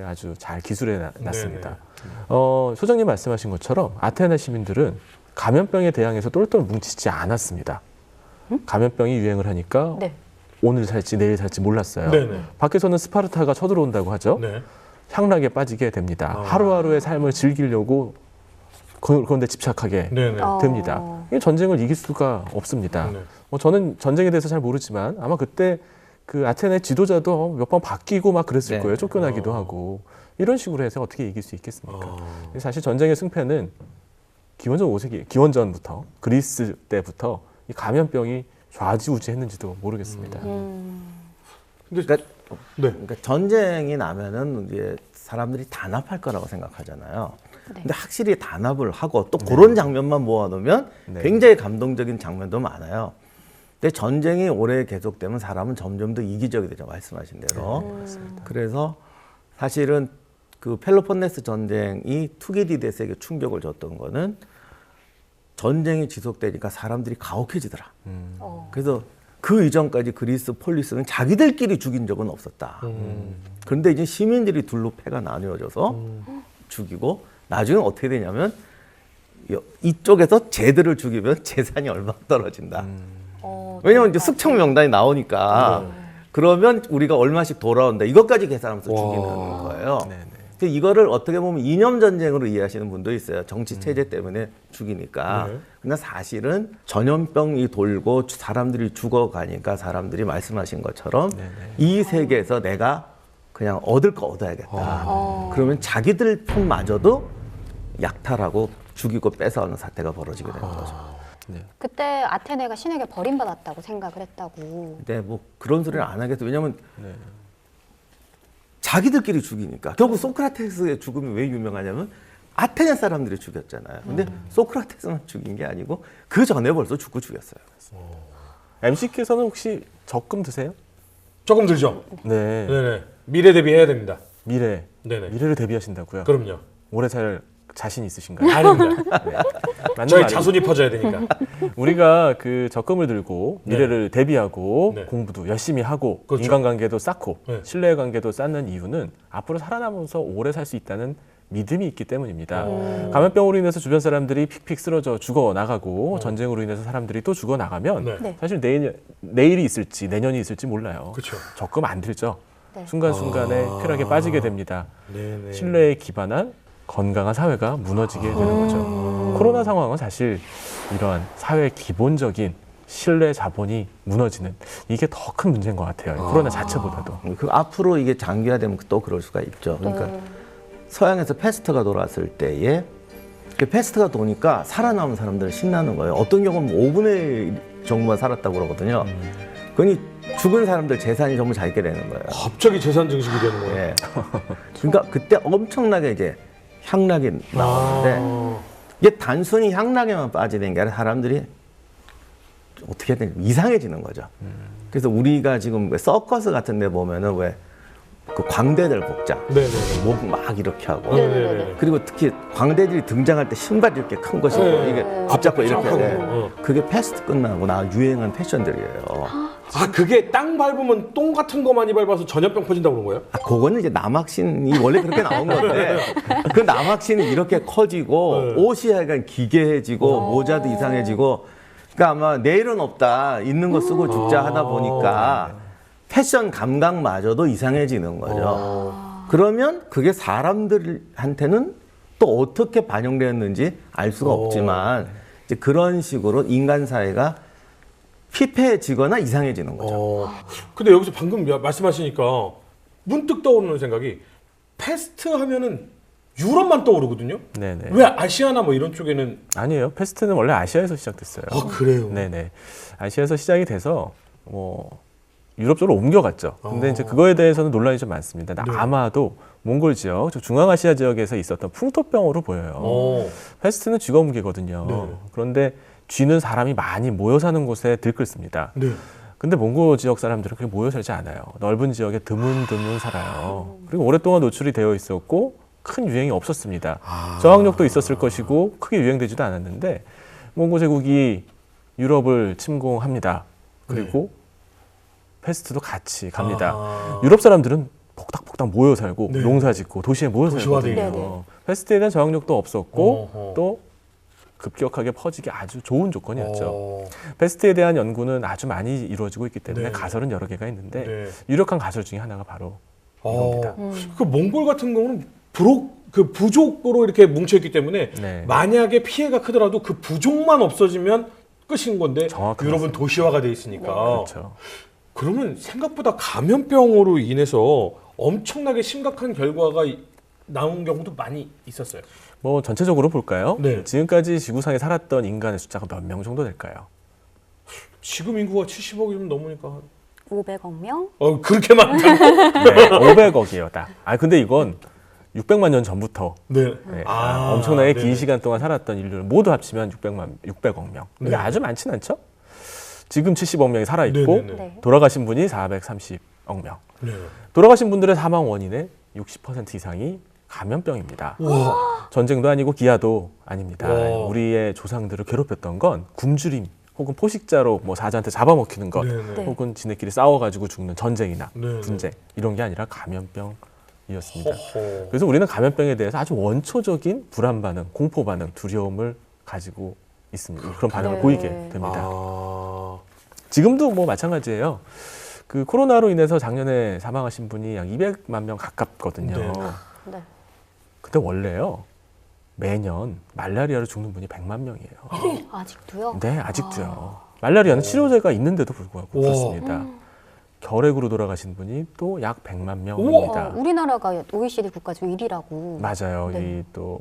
아주 잘 기술해 놨습니다. 소장님 말씀하신 것처럼 아테네 시민들은 감염병에 대항해서 똘똘 뭉치지 않았습니다. 감염병이 유행을 하니까 네. 오늘 살지 내일 살지 몰랐어요. 네네. 밖에서는 스파르타가 쳐들어온다고 하죠. 네. 향락에 빠지게 됩니다. 하루하루의 삶을 즐기려고 그런데 집착하게 네네. 됩니다. 이 전쟁을 이길 수가 없습니다. 네. 저는 전쟁에 대해서 잘 모르지만 아마 그때 그 아테네 지도자도 몇 번 바뀌고 막 그랬을 네. 거예요. 쫓겨나기도 하고 이런 식으로 해서 어떻게 이길 수 있겠습니까? 사실 전쟁의 승패는 기원전 5세기 기원전부터 그리스 때부터 이 감염병이 좌지우지했는지도 모르겠습니다. 근데 그러니까, 네. 그러니까 전쟁이 나면은 이제 사람들이 단합할 거라고 생각하잖아요. 근데 확실히 단합을 하고 또 그런 장면만 모아놓으면 네. 굉장히 감동적인 장면도 많아요. 근데 전쟁이 오래 계속되면 사람은 점점 더 이기적이 되죠. 말씀하신 대로. 그래서 사실은 그 펠로폰네스 전쟁이 투기디데스에게 충격을 줬던 거는 전쟁이 지속되니까 사람들이 가혹해지더라. 그래서 그 이전까지 그리스 폴리스는 자기들끼리 죽인 적은 없었다. 그런데 이제 시민들이 둘로 패가 나뉘어져서 죽이고 나중에 어떻게 되냐면 이쪽에서 쟤들을 죽이면 재산이 얼마 떨어진다. 왜냐면 이제 숙청 명단이 나오니까 그러면 우리가 얼마씩 돌아온다. 이것까지 계산하면서 죽이는 거예요. 이거를 어떻게 보면 이념 전쟁으로 이해하시는 분도 있어요. 정치 체제 때문에 죽이니까. 네. 근데 사실은 전염병이 돌고 사람들이 죽어가니까 사람들이 말씀하신 것처럼 이 세계에서 내가 그냥 얻을 거 얻어야겠다. 그러면 자기들 편마저도 약탈하고 죽이고 뺏어가는 사태가 벌어지게 되는 거죠. 그때 아테네가 신에게 버림받았다고 생각을 했다고. 근데 뭐 그런 소리를 안 하겠어. 왜냐하면 자기들끼리 죽이니까. 결국 소크라테스의 죽음이 왜 유명하냐면 아테네 사람들이 죽였잖아요. 근데 소크라테스만 죽인 게 아니고 그 전에 벌써 죽고 죽였어요. MC께서는 혹시 적금 드세요? 조금 들죠. 네. 네네. 미래 대비해야 됩니다. 미래. 네네. 미래를 대비하신다고요? 그럼요. 오래 살 자신 있으신가요? 아닙니다. 네. 맞는 저희 말이에요. 자손이 퍼져야 되니까. 우리가 그 적금을 들고 미래를 대비하고 네. 공부도 열심히 하고 그렇죠. 인간관계도 쌓고 네. 신뢰관계도 쌓는 이유는 앞으로 살아남으면서 오래 살 수 있다는 믿음이 있기 때문입니다. 감염병으로 인해서 주변 사람들이 픽픽 쓰러져 죽어 나가고 전쟁으로 인해서 사람들이 또 죽어 나가면 네. 네. 사실 내일이 있을지 내년이 있을지 몰라요. 그렇죠. 적금 안 들죠. 네. 순간순간에 쾌락에 빠지게 됩니다. 네네. 신뢰에 기반한 건강한 사회가 무너지게 되는 거죠. 코로나 상황은 사실 이러한 사회의 기본적인 신뢰 자본이 무너지는 이게 더 큰 문제인 것 같아요. 코로나 자체보다도. 그 앞으로 이게 장기화되면 또 그럴 수가 있죠. 그러니까 서양에서 패스트가 돌아왔을 때에 그 패스트가 도니까 살아남은 사람들은 신나는 거예요. 어떤 경우는 5분의 1 정도만 살았다고 그러거든요. 그러니 죽은 사람들 재산이 전부 자기게 되는 거예요. 갑자기 재산 증식이 되는 거예요. 예. 그러니까 그때 엄청나게 이제 향락이 나오는데 이게 단순히 향락에만 빠지는 게 아니라 사람들이 어떻게 해야 되냐 이상해지는 거죠. 그래서 우리가 지금 서커스 같은 데 보면은 왜 그 광대들 복장 네네. 목 막 이렇게 하고 네네네. 그리고 특히 광대들이 등장할 때 신발이 이렇게 큰 것이 네. 이게 붙잡고 이렇게 하고. 돼. 그게 패스트 끝나고 나 유행한 패션들이에요. 아 그게 땅 밟으면 똥 같은 거 많이 밟아서 전염병 퍼진다고 그런 거예요? 그거는 이제 남학신이 원래 그렇게 나온 건데 그 남학신이 이렇게 커지고 네. 옷이 약간 기괴해지고 모자도 이상해지고 그러니까 아마 내일은 없다 있는 거 쓰고 죽자 하다 보니까 패션 감각마저도 이상해지는 거죠. 그러면 그게 사람들한테는 또 어떻게 반영되었는지 알 수가 없지만 이제 그런 식으로 인간 사회가 피폐해지거나 이상해지는 거죠. 근데 여기서 방금 말씀하시니까 문득 떠오르는 생각이 패스트 하면은 유럽만 떠오르거든요. 네네. 왜 아시아나 뭐 이런 쪽에는 아니에요. 패스트는 원래 아시아에서 시작됐어요. 그래요? 네네. 아시아에서 시작이 돼서 뭐 유럽 쪽으로 옮겨갔죠. 근데 이제 그거에 대해서는 논란이 좀 많습니다. 네. 아마도 몽골 지역, 중앙아시아 지역에서 있었던 풍토병으로 보여요. 패스트는 쥐검기거든요. 네. 그런데 쥐는 사람이 많이 모여 사는 곳에 들끓습니다. 네. 근데 몽골 지역 사람들은 그렇게 모여 살지 않아요. 넓은 지역에 드문드문 살아요. 그리고 오랫동안 노출이 되어 있었고 큰 유행이 없었습니다. 저항력도 있었을 것이고 크게 유행되지도 않았는데 몽골 제국이 유럽을 침공합니다. 그리고 패스트도 같이 갑니다. 유럽 사람들은 폭닥폭닥 모여 살고 네. 농사 짓고 도시에 모여 도시화되어 살거든요. 있고. 패스트에 대한 저항력도 없었고 어허. 또 급격하게 퍼지기 아주 좋은 조건이었죠. 패스트에 대한 연구는 아주 많이 이루어지고 있기 때문에 네. 가설은 여러 개가 있는데 네. 유력한 가설 중에 하나가 바로 이겁니다. 그 몽골 같은 경우는 그 부족으로 이렇게 뭉쳐있기 때문에 네. 만약에 피해가 크더라도 그 부족만 없어지면 끝인 건데 정확하게 유럽은 도시화가 돼 있으니까 그렇죠. 그러면 생각보다 감염병으로 인해서 엄청나게 심각한 결과가 나온 경우도 많이 있었어요. 뭐 전체적으로 볼까요? 네. 지금까지 지구상에 살았던 인간의 숫자가 몇 명 정도 될까요? 지금 인구가 70억이 좀 넘으니까 500억 명? 그렇게 많다. 네, 500억이에요, 딱. 근데 이건 600만 년 전부터 네. 네, 아, 엄청나게 네네. 긴 시간 동안 살았던 인류를 모두 합치면 600억 명. 근데 네. 아주 많진 않죠? 지금 70억 명이 살아있고 네네네. 네. 돌아가신 분이 430억 명. 네. 돌아가신 분들의 사망 원인의 60% 이상이 감염병입니다. 와. 전쟁도 아니고 기아도 아닙니다. 와. 우리의 조상들을 괴롭혔던 건 굶주림 혹은 포식자로 뭐 사자한테 잡아먹히는 것 네네. 네. 혹은 지네끼리 싸워가지고 죽는 전쟁이나 네네. 분쟁 이런 게 아니라 감염병이었습니다. 허허. 그래서 우리는 감염병에 대해서 아주 원초적인 불안 반응, 공포 반응, 두려움을 가지고 있습니다. 그런 반응을 네. 보이게 됩니다. 지금도 뭐 마찬가지예요. 그 코로나로 인해서 작년에 사망하신 분이 약 200만 명 가깝거든요. 네. 네. 근데 원래요. 매년 말라리아로 죽는 분이 100만 명이에요. 아직도요? 네, 아직도요. 말라리아는 치료제가 있는데도 불구하고 우와. 그렇습니다. 결핵으로 돌아가신 분이 또 약 100만 어, 명입니다. 우리나라가 OECD 국가 중 1위라고. 맞아요. 네. 이 또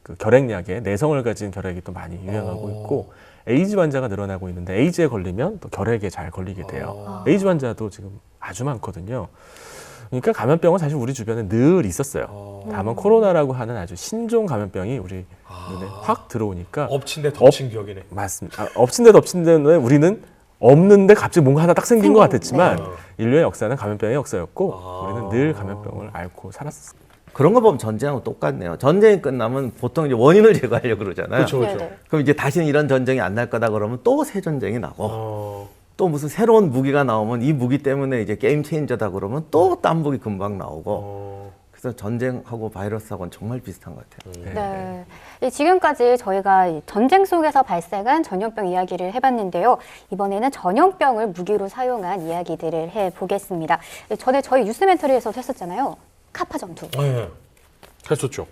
그 결핵약에 내성을 가진 결핵이 또 많이 유행하고 있고 에이즈 환자가 늘어나고 있는데 에이즈에 걸리면 또 결핵에 잘 걸리게 돼요. 에이즈 환자도 지금 아주 많거든요. 그러니까 감염병은 사실 우리 주변에 늘 있었어요. 다만 코로나라고 하는 아주 신종 감염병이 우리 눈에 확 들어오니까 엎친 데 덮친 격이네. 맞습니다. 엎친 데 덮친 데는 우리는 없는데 갑자기 뭔가 하나 딱 생긴 것 같았지만 인류의 역사는 감염병의 역사였고 우리는 늘 감염병을 앓고 살았어요. 그런 거 보면 전쟁하고 똑같네요. 전쟁이 끝나면 보통 이제 원인을 제거하려고 그러잖아요. 그렇죠, 그렇죠. 네네. 그럼 이제 다시는 이런 전쟁이 안 날 거다 그러면 또 새 전쟁이 나고 또 무슨 새로운 무기가 나오면 이 무기 때문에 이제 게임 체인저다 그러면 또 딴 무기 금방 나오고 그래서 전쟁하고 바이러스하고는 정말 비슷한 것 같아요. 네. 지금까지 저희가 전쟁 속에서 발생한 전염병 이야기를 해봤는데요. 이번에는 전염병을 무기로 사용한 이야기들을 해보겠습니다. 전에 저희 뉴스멘터리에서도 했었잖아요. 카파 전투. 네. 했었죠.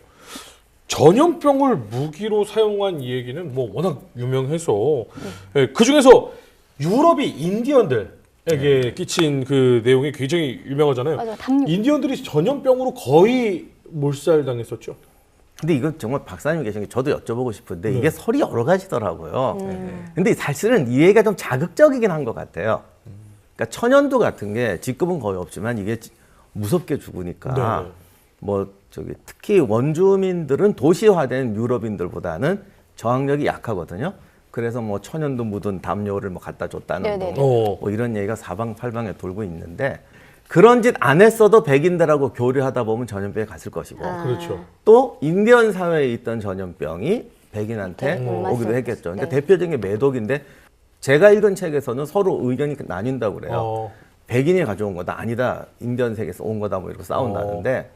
전염병을 무기로 사용한 이 얘기는 뭐 워낙 유명해서 그 중에서 유럽이 인디언들에게 끼친 그 내용이 굉장히 유명하잖아요. 맞아요. 담요. 인디언들이 전염병으로 거의 몰살당했었죠. 근데 이건 정말 박사님 계신 게 저도 여쭤보고 싶은데 이게 설이 여러 가지더라고요. 근데 사실은 이 얘기가 좀 자극적이긴 한 것 같아요. 그러니까 천연두 같은 게 직급은 거의 없지만 이게 무섭게 죽으니까 네. 뭐 저기 특히 원주민들은 도시화된 유럽인들보다는 저항력이 약하거든요. 그래서 뭐 천연두 묻은 담요를 뭐 갖다 줬다는 네네네. 뭐 이런 얘기가 사방팔방에 돌고 있는데 그런 짓 안 했어도 백인들하고 교류하다 보면 전염병이 갔을 것이고 그렇죠. 또 인디언 사회에 있던 전염병이 백인한테 오기도 했겠죠. 그러니까 네. 대표적인 게 매독인데 제가 읽은 책에서는 서로 의견이 나뉜다고 그래요. 백인이 가져온 거다 아니다 인디언색에서 온 거다 뭐 이렇게 싸운다는데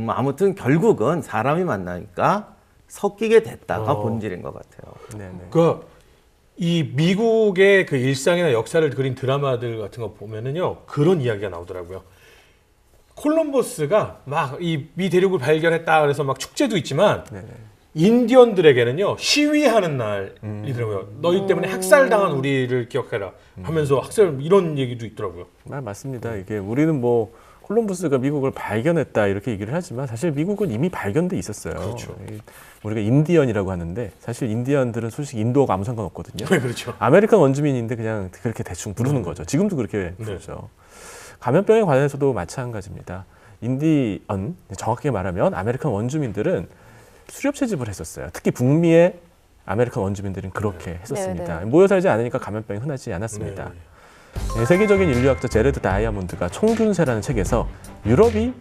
아무튼 결국은 사람이 만나니까 섞이게 됐다가 본질인 것 같아요. 네네. 그러니까 이 미국의 그 일상이나 역사를 그린 드라마들 같은 거 보면은요 그런 이야기가 나오더라고요. 콜럼버스가 막 이 미 대륙을 발견했다 그래서 막 축제도 있지만 네네. 인디언들에게는요 시위하는 날이더라고요. 너희 때문에 학살당한 우리를 기억해라 하면서 학살 이런 얘기도 있더라고요. 맞습니다. 이게 우리는 뭐 콜럼버스가 미국을 발견했다 이렇게 얘기를 하지만 사실 미국은 이미 발견돼 있었어요. 그렇죠. 우리가 인디언이라고 하는데 사실 인디언들은 솔직히 인도하고 아무 상관없거든요. 네, 그렇죠. 아메리칸 원주민인데 그냥 그렇게 대충 부르는 거죠. 지금도 그렇게 부르죠. 감염병에 관해서도 마찬가지입니다. 인디언, 정확하게 말하면 아메리칸 원주민들은 수렵 채집을 했었어요. 특히 북미의 아메리칸 원주민들은 그렇게 했었습니다. 네. 모여 살지 않으니까 감염병이 흔하지 않았습니다. 네. 세계적인 인류학자 제레드 다이아몬드가 총균세라는 책에서 유럽이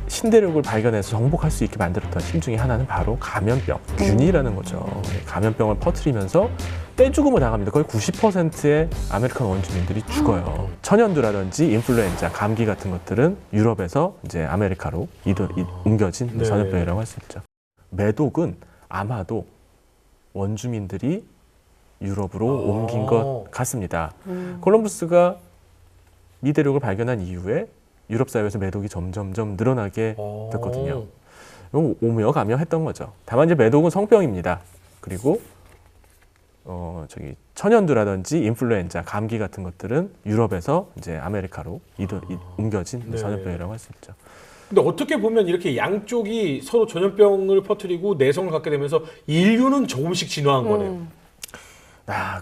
신대륙을 발견해서 정복할 수 있게 만들었던 힘 중에 하나는 바로 감염병, 균이라는 거죠. 감염병을 퍼뜨리면서 떼죽음을 당합니다. 거의 90%의 아메리칸 원주민들이 죽어요. 천연두라든지 인플루엔자, 감기 같은 것들은 유럽에서 이제 아메리카로 옮겨진 네. 전염병이라고 할 수 있죠. 매독은 아마도 원주민들이 유럽으로 옮긴 것 같습니다. 콜럼버스가 미 대륙을 발견한 이후에 유럽 사회에서 매독이 점점점 늘어나게 됐거든요. 이건 오며 가며 했던 거죠. 다만 이제 매독은 성병입니다. 그리고 천연두라든지 인플루엔자, 감기 같은 것들은 유럽에서 이제 아메리카로 옮겨진 네. 전염병이라고 할 수 있죠. 근데 어떻게 보면 이렇게 양쪽이 서로 전염병을 퍼뜨리고 내성을 갖게 되면서 인류는 조금씩 진화한 거네요.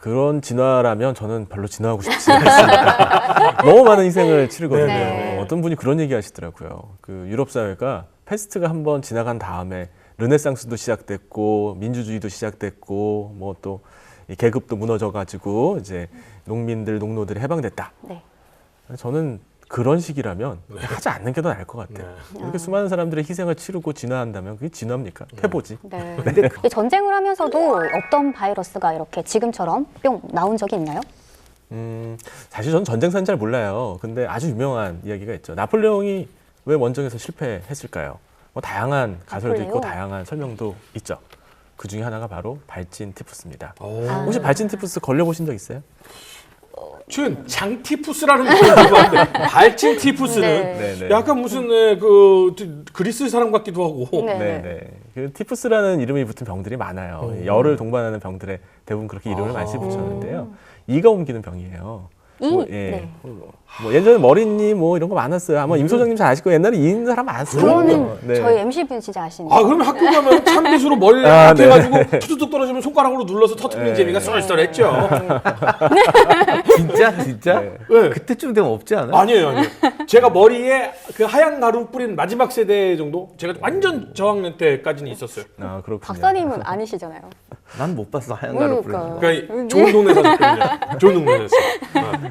그런 진화라면 저는 별로 진화하고 싶지 않습니다. 너무 많은 희생을 치르거든요. 네. 어떤 분이 그런 얘기 하시더라고요. 그 유럽 사회가 패스트가 한번 지나간 다음에 르네상스도 시작됐고 민주주의도 시작됐고 뭐 또 계급도 무너져가지고 이제 농노들이 해방됐다. 네. 저는 그런 식이라면 하지 않는 게 더 나을 것 같아요. 이렇게 수많은 사람들의 희생을 치르고 진화한다면 그게 진화입니까? 해보지. 네. 전쟁을 하면서도 어떤 바이러스가 이렇게 지금처럼 뿅 나온 적이 있나요? 사실 저는 전쟁사는 잘 몰라요. 근데 아주 유명한 이야기가 있죠. 나폴레옹이 왜 원정에서 실패했을까요? 뭐 다양한 가설도 있고 다양한 설명도 있죠. 그 중에 하나가 바로 발진 티푸스입니다. 혹시 발진 티푸스 걸려보신 적 있어요? 준 장티푸스라는 표현도 하는데 발진 티푸스는 네, 네. 약간 무슨 그리스 사람 같기도 하고. 네. 네, 네. 그 티푸스라는 이름이 붙은 병들이 많아요. 열을 동반하는 병들에 대부분 그렇게 이름을 많이 붙였는데요. 이가 옮기는 병이에요. 뭐, 예. 네. 뭐 예전에 머리니 뭐 이런 거 많았어요. 아마 임 소장님 잘 아실 거예요. 옛날에 이 있는 사람 많았어요. 그거는 네. 저희 MC분 진짜 아시는. 아 그럼 학교 가면 참빗으로 머리를 아, 이렇게 해가지고 투두둑 떨어지면 손가락으로 눌러서 터트리는 재미가 쏠쏠했죠. 진짜? 네. 네. 그때쯤 되면 없지 않아요? 아니에요. 제가 머리에 그 하얀 가루 뿌린 마지막 세대 정도 제가 완전 저학년 때까지는 있었어요. 아, 그렇군요. 박사님은 아니시잖아요. 난 못 봤어 하얀 가루 뿌리는 거. 그러니까 좋은 동네 사셨거든요. 좋은 동네였어요.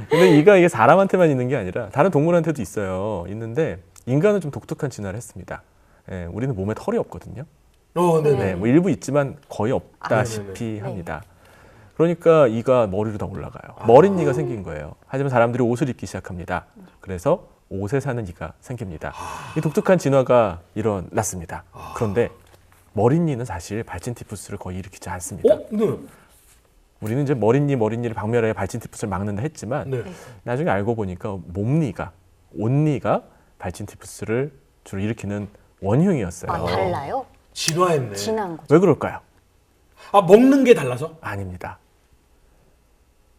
근데 이가 이게 사람한테만 있는 게 아니라 다른 동물한테도 있어요. 있는데 인간은 좀 독특한 진화를 했습니다. 예, 우리는 몸에 털이 없거든요. 네네. 네, 뭐 일부 있지만 거의 없다시피 합니다. 그러니까 이가 머리로 다 올라가요. 머릿니가 생긴 거예요. 하지만 사람들이 옷을 입기 시작합니다. 그래서 옷에 사는 이가 생깁니다. 이 독특한 진화가 일어났습니다. 그런데 머릿니는 사실 발진티푸스를 거의 일으키지 않습니다. 네. 우리는 이제 머릿니를 박멸해 발진티푸스를 막는다 했지만 네. 나중에 알고 보니까 몸니가, 옷니가 발진티푸스를 주로 일으키는 원흉이었어요. 아, 달라요? 진화했네. 진한 거. 왜 그럴까요? 아 먹는 게 달라서? 아닙니다.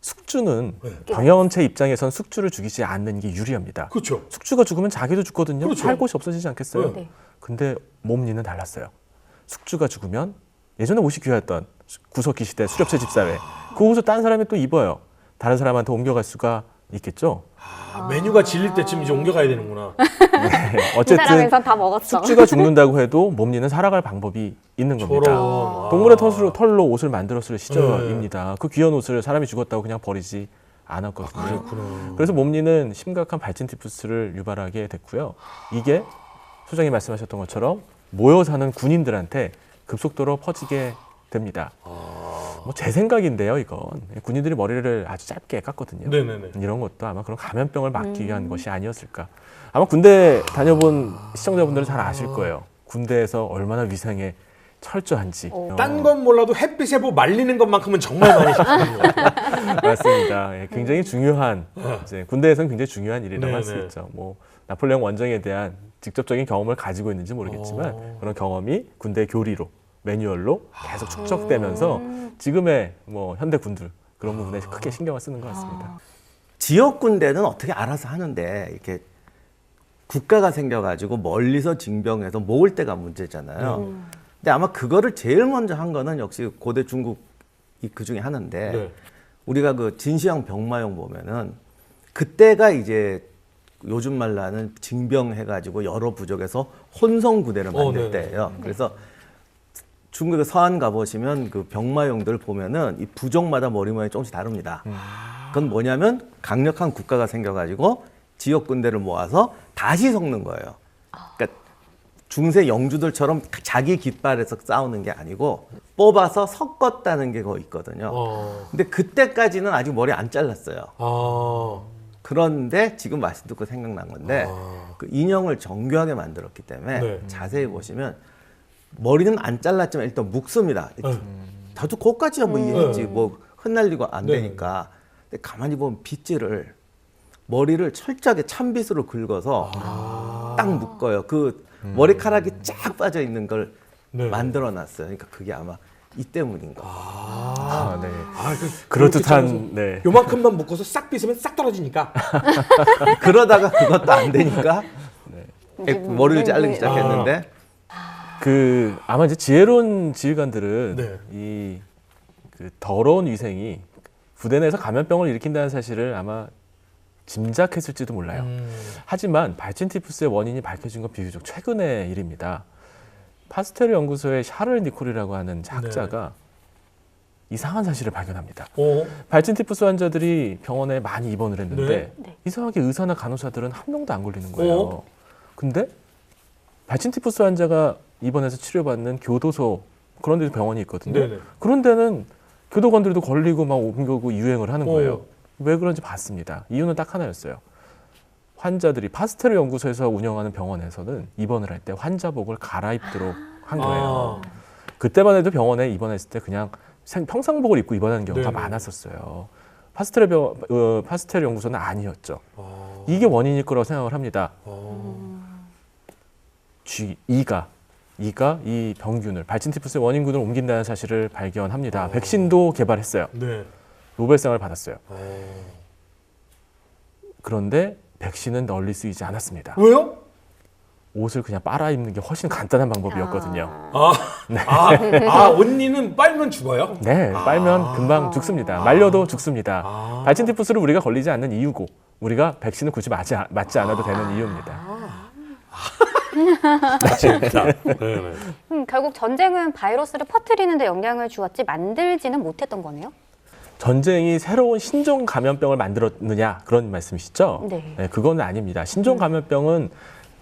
숙주는 네. 병영체 입장에선 숙주를 죽이지 않는 게 유리합니다. 그렇죠. 숙주가 죽으면 자기도 죽거든요. 그렇죠. 살 곳이 없어지지 않겠어요? 네. 근데 몸니는 달랐어요. 숙주가 죽으면 예전에 옷이 귀하였던 구석기 시대 수렵체 집사회 그 옷을 딴 사람이 또 입어요. 다른 사람한테 옮겨갈 수가 있겠죠. 메뉴가 질릴 때쯤 이제 옮겨가야 되는구나. 네, 이 어쨌든 사람에서 다 먹었어. 숙주가 죽는다고 해도 몸니는 살아갈 방법이 있는 겁니다. 저런. 동물의 털로 옷을 만들었을 시절입니다. 그 귀한 옷을 사람이 죽었다고 그냥 버리지 않았거든요. 그래서 몸니는 심각한 발진티푸스를 유발하게 됐고요. 이게 소장이 말씀하셨던 것처럼 모여 사는 군인들한테 급속도로 퍼지게 됩니다. 뭐 제 생각인데요, 이건 군인들이 머리를 아주 짧게 깎거든요. 네네네. 이런 것도 아마 그런 감염병을 막기 위한 것이 아니었을까. 아마 군대 다녀본 시청자분들은 잘 아실 거예요. 군대에서 얼마나 위생에 철저한지. 딴 건 몰라도 햇빛에 뭐 말리는 것만큼은 정말 많이 시키는 것 같아요. 맞습니다. 예, 굉장히 중요한 이제 군대에서는 굉장히 중요한 일이라고 할 수 네네. 있죠. 뭐 나폴레옹 원정에 대한 직접적인 경험을 가지고 있는지 모르겠지만 그런 경험이 군대 교리로 매뉴얼로 계속 축적되면서 지금의 뭐 현대 군들 그런 부분에 크게 신경을 쓰는 것 같습니다. 지역 군대는 어떻게 알아서 하는데 이렇게 국가가 생겨가지고 멀리서 징병해서 모을 때가 문제잖아요. 근데 아마 그거를 제일 먼저 한 거는 역시 고대 중국이 그 중에 하나인데 네. 우리가 그 진시황 병마용 보면은 그때가 이제 요즘 말로 하는 징병해가지고 여러 부족에서 혼성 부대를 만들 네네. 때예요. 그래서 중국의 서안 가보시면 그 병마용들 보면은 이 부족마다 머리 모양이 조금씩 다릅니다. 그건 뭐냐면 강력한 국가가 생겨가지고 지역 군대를 모아서 다시 섞는 거예요. 그러니까 중세 영주들처럼 자기 깃발에서 싸우는 게 아니고 뽑아서 섞었다는 게 그거 있거든요. 근데 그때까지는 아직 머리 안 잘랐어요. 그런데 지금 말씀 듣고 생각난 건데 그 인형을 정교하게 만들었기 때문에 네. 자세히 보시면 머리는 안 잘랐지만 일단 묶습니다. 다도 그것까지야 뭐 이해했지. 뭐 흩날리고 안 네. 되니까. 근데 가만히 보면 빗질을 머리를 철저하게 찬빗으로 긁어서 딱 묶어요. 그 머리카락이 쫙 빠져 있는 걸 네. 만들어 놨어요. 그러니까 그게 아마 이 때문인 거예요. 네. 그렇듯한 네. 요만큼만 묶어서 싹 빗으면 싹 떨어지니까. 그러다가 그것도 안 되니까 이제 머리를 자르기 시작했는데 그 아마 이제 지혜로운 지휘관들은 네. 이 그 더러운 위생이 부대 내에서 감염병을 일으킨다는 사실을 아마 짐작했을지도 몰라요. 하지만 발진티푸스의 원인이 밝혀진 건 비교적 최근의 일입니다. 파스테르 연구소의 샤를 니콜이라고 하는 학자가 이상한 사실을 발견합니다. 발진티푸스 환자들이 병원에 많이 입원을 했는데 이상하게 의사나 간호사들은 한 명도 안 걸리는 거예요. 근데 발진티푸스 환자가 입원해서 치료받는 교도소 그런 데도 병원이 있거든요. 네네. 그런 데는 교도관들도 걸리고 막 옮겨고 유행을 하는 거예요. 왜 그런지 봤습니다. 이유는 딱 하나였어요. 환자들이 파스테르 연구소에서 운영하는 병원에서는 입원을 할 때 환자복을 갈아입도록 한 거예요. 그때만 해도 병원에 입원했을 때 그냥 평상복을 입고 입원하는 경우가 네네. 많았었어요. 파스텔 연구소는 아니었죠. 이게 원인일 거라고 생각을 합니다. 이가 이 병균을 발진티푸스의 원인군을 옮긴다는 사실을 발견합니다. 백신도 개발했어요. 네. 노벨상을 받았어요. 그런데 백신은 널리 쓰이지 않았습니다. 왜요? 옷을 그냥 빨아 입는 게 훨씬 간단한 방법이었거든요. 언니는 빨면 죽어요? 네, 빨면 금방 죽습니다. 말려도 죽습니다. 발진티푸스를 우리가 걸리지 않는 이유고 우리가 백신을 굳이 맞지 않아도 되는 이유입니다. 재밌다. 네. 결국 전쟁은 바이러스를 퍼뜨리는 데 영향을 주었지 만들지는 못했던 거네요. 전쟁이 새로운 신종 감염병을 만들었느냐 그런 말씀이시죠? 네. 그건 아닙니다. 신종 감염병은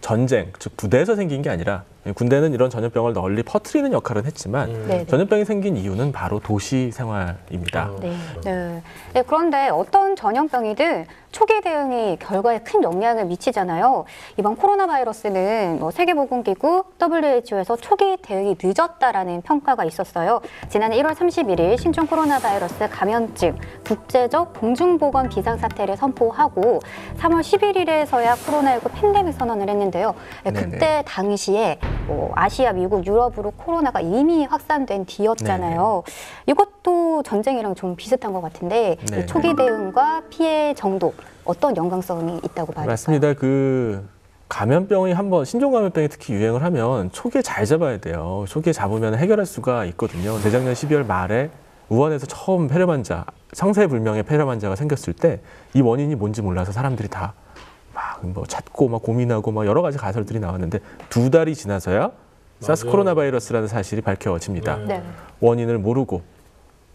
전쟁, 즉 부대에서 생긴 게 아니라 군대는 이런 전염병을 널리 퍼뜨리는 역할은 했지만 네. 전염병이 생긴 이유는 바로 도시 생활입니다. 네, 그런데 어떤 전염병이든 초기 대응이 결과에 큰 영향을 미치잖아요. 이번 코로나 바이러스는 세계보건기구 WHO에서 초기 대응이 늦었다라는 평가가 있었어요. 지난해 1월 31일 신종 코로나 바이러스 감염증 국제적 공중보건 비상사태를 선포하고 3월 11일에서야 코로나19 팬데믹 선언을 했는데요. 그때 당시에 아시아, 미국, 유럽으로 코로나가 이미 확산된 뒤였잖아요. 이것도 전쟁이랑 좀 비슷한 것 같은데 이 초기 대응과 피해 정도 어떤 연관성이 있다고 봐야 될까요? 맞습니다. 감염병이 한번 신종 감염병이 특히 유행을 하면 초기에 잘 잡아야 돼요. 초기에 잡으면 해결할 수가 있거든요. 재작년 12월 말에 우한에서 처음 폐렴 환자, 상세불명의 폐렴 환자가 생겼을 때 이 원인이 뭔지 몰라서 사람들이 다 막 찾고 막 고민하고 막 여러 가지 가설들이 나왔는데 2달이 지나서야 사스 코로나 바이러스라는 사실이 밝혀집니다. 원인을 모르고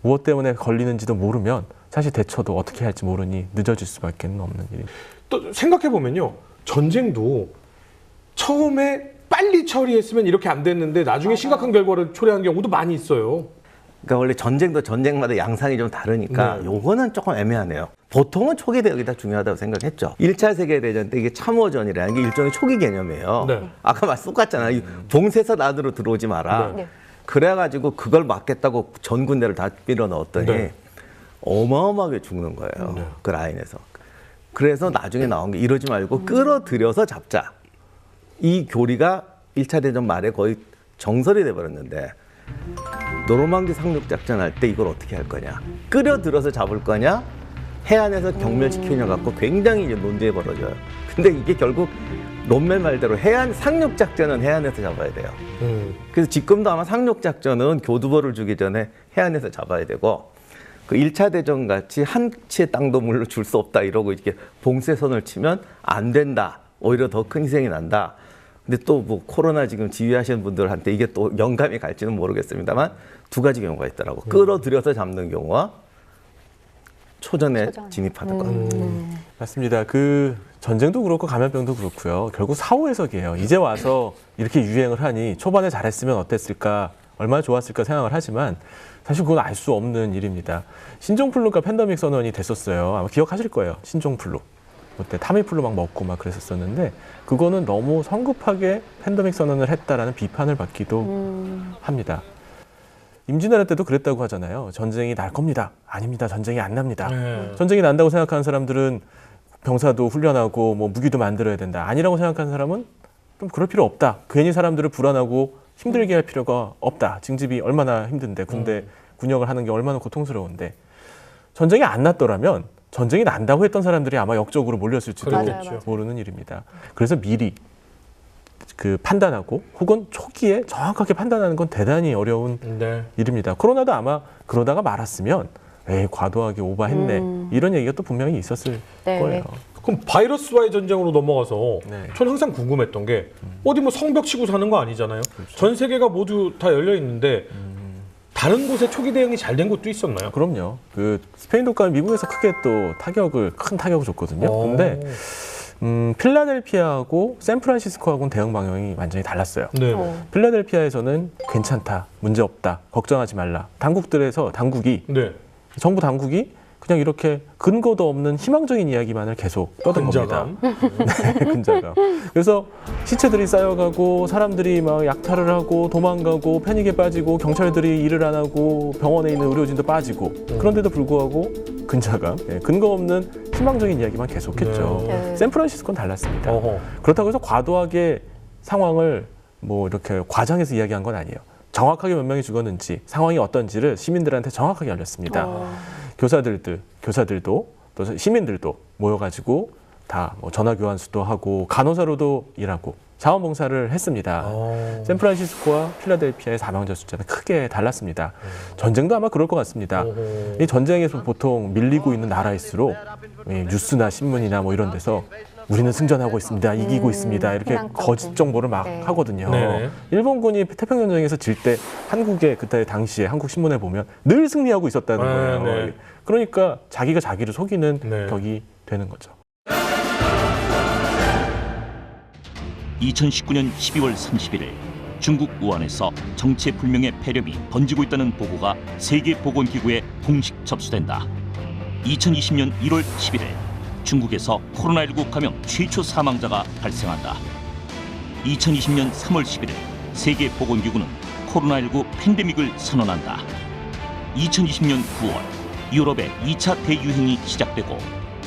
무엇 때문에 걸리는지도 모르면 사실 대처도 어떻게 할지 모르니 늦어질 수밖에 없는 일입니다. 또 생각해 보면요, 전쟁도 처음에 빨리 처리했으면 이렇게 안 됐는데 나중에 심각한 결과를 초래한 경우도 많이 있어요. 그러니까 원래 전쟁도 전쟁마다 양상이 좀 다르니까 요거는 조금 애매하네요. 보통은 초기 대응이 다 중요하다고 생각했죠. 1차 세계대전 때 이게 참호전이라는 게 일종의 초기 개념이에요. 아까 말씀 똑같잖아요. 봉쇄선 안으로 들어오지 마라. 그래가지고 그걸 막겠다고 전 군대를 다 밀어 넣었더니 어마어마하게 죽는 거예요. 그 라인에서. 그래서 나중에 나온 게 이러지 말고 끌어들여서 잡자. 이 교리가 1차 대전 말에 거의 정설이 돼버렸는데 노르망디 상륙작전 할 때 이걸 어떻게 할 거냐. 끌어들여서 잡을 거냐. 해안에서 경멸시키냐 갖고 굉장히 이제 논쟁이 벌어져요. 근데 이게 결국 논멜 말대로 상륙작전은 해안에서 잡아야 돼요. 그래서 지금도 아마 상륙작전은 교두보를 주기 전에 해안에서 잡아야 되고 그 1차 대전 같이 한 치의 땅도 물로 줄 수 없다 이러고 이렇게 봉쇄선을 치면 안 된다. 오히려 더 큰 희생이 난다. 근데 또 뭐 코로나 지금 지휘하시는 분들한테 이게 또 영감이 갈지는 모르겠습니다만 2가지 경우가 있더라고. 끌어들여서 잡는 경우와 초전에 진입하는 것. 맞습니다. 전쟁도 그렇고 감염병도 그렇고요. 결국 사후 해석이에요. 이제 와서 이렇게 유행을 하니 초반에 잘했으면 어땠을까, 얼마나 좋았을까 생각을 하지만 사실 그건 알 수 없는 일입니다. 신종플루가 팬데믹 선언이 됐었어요. 아마 기억하실 거예요. 신종플루. 그때 타미플루 막 먹고 막 그랬었는데 그거는 너무 성급하게 팬데믹 선언을 했다라는 비판을 받기도 합니다. 임진왜란 때도 그랬다고 하잖아요. 전쟁이 날 겁니다. 아닙니다. 전쟁이 안 납니다. 전쟁이 난다고 생각하는 사람들은 병사도 훈련하고 무기도 만들어야 된다. 아니라고 생각하는 사람은 좀 그럴 필요 없다. 괜히 사람들을 불안하고 힘들게 할 필요가 없다. 징집이 얼마나 힘든데 군대 군역을 하는 게 얼마나 고통스러운데 전쟁이 안 났더라면 전쟁이 난다고 했던 사람들이 아마 역적으로 몰렸을지도 모르는 일입니다. 그래서 미리 판단하고 혹은 초기에 정확하게 판단하는 건 대단히 어려운 일입니다. 코로나도 아마 그러다가 말았으면 과도하게 오버했네. 이런 얘기가 또 분명히 있었을 거예요. 그럼 바이러스와의 전쟁으로 넘어가서 저는 항상 궁금했던 게 어디 성벽 치고 사는 거 아니잖아요. 전 세계가 모두 다 열려 있는데 다른 곳에 초기 대응이 잘 된 곳도 있었나요? 그럼요. 스페인 독감이 미국에서 크게 또 큰 타격을 줬거든요. 근데 필라델피아하고 샌프란시스코하고는 대응 방향이 완전히 달랐어요. 필라델피아에서는 괜찮다, 문제 없다, 걱정하지 말라. 정부 당국이 그냥 이렇게 근거도 없는 희망적인 이야기만을 계속 떠듭니다. 네, 근자감. 그래서 시체들이 쌓여가고 사람들이 막 약탈을 하고 도망가고 패닉에 빠지고 경찰들이 일을 안 하고 병원에 있는 의료진도 빠지고 그런데도 불구하고 근자감, 근거 없는 희망적인 이야기만 계속했죠. 네. 샌프란시스코는 달랐습니다. 어허. 그렇다고 해서 과도하게 상황을 뭐 이렇게 과장해서 이야기한 건 아니에요. 정확하게 몇 명이 죽었는지 상황이 어떤지를 시민들한테 정확하게 알렸습니다. 교사들도 또 시민들도 모여가지고 다 뭐 전화 교환수도 하고 간호사로도 일하고 자원봉사를 했습니다. 샌프란시스코와 필라델피아의 사망자 숫자는 크게 달랐습니다. 전쟁도 아마 그럴 것 같습니다. 이 전쟁에서 보통 밀리고 있는 나라일수록 뉴스나 신문이나 뭐 이런 데서 우리는 승전하고 있습니다. 이기고 있습니다. 이렇게 희망적인. 거짓 정보를 막 네. 하거든요. 네. 일본군이 태평전쟁에서 질 때 한국의 그때 당시에 한국 신문에 보면 늘 승리하고 있었다는 네, 거예요. 네. 그러니까 자기가 자기를 속이는 네. 격이 되는 거죠. 2019년 12월 31일 중국 우한에서 정체불명의 폐렴이 번지고 있다는 보고가 세계보건기구에 공식 접수된다. 2020년 1월 11일 중국에서 코로나19 감염 최초 사망자가 발생한다. 2020년 3월 11일 세계보건기구는 코로나19 팬데믹을 선언한다. 2020년 9월 유럽의 2차 대유행이 시작되고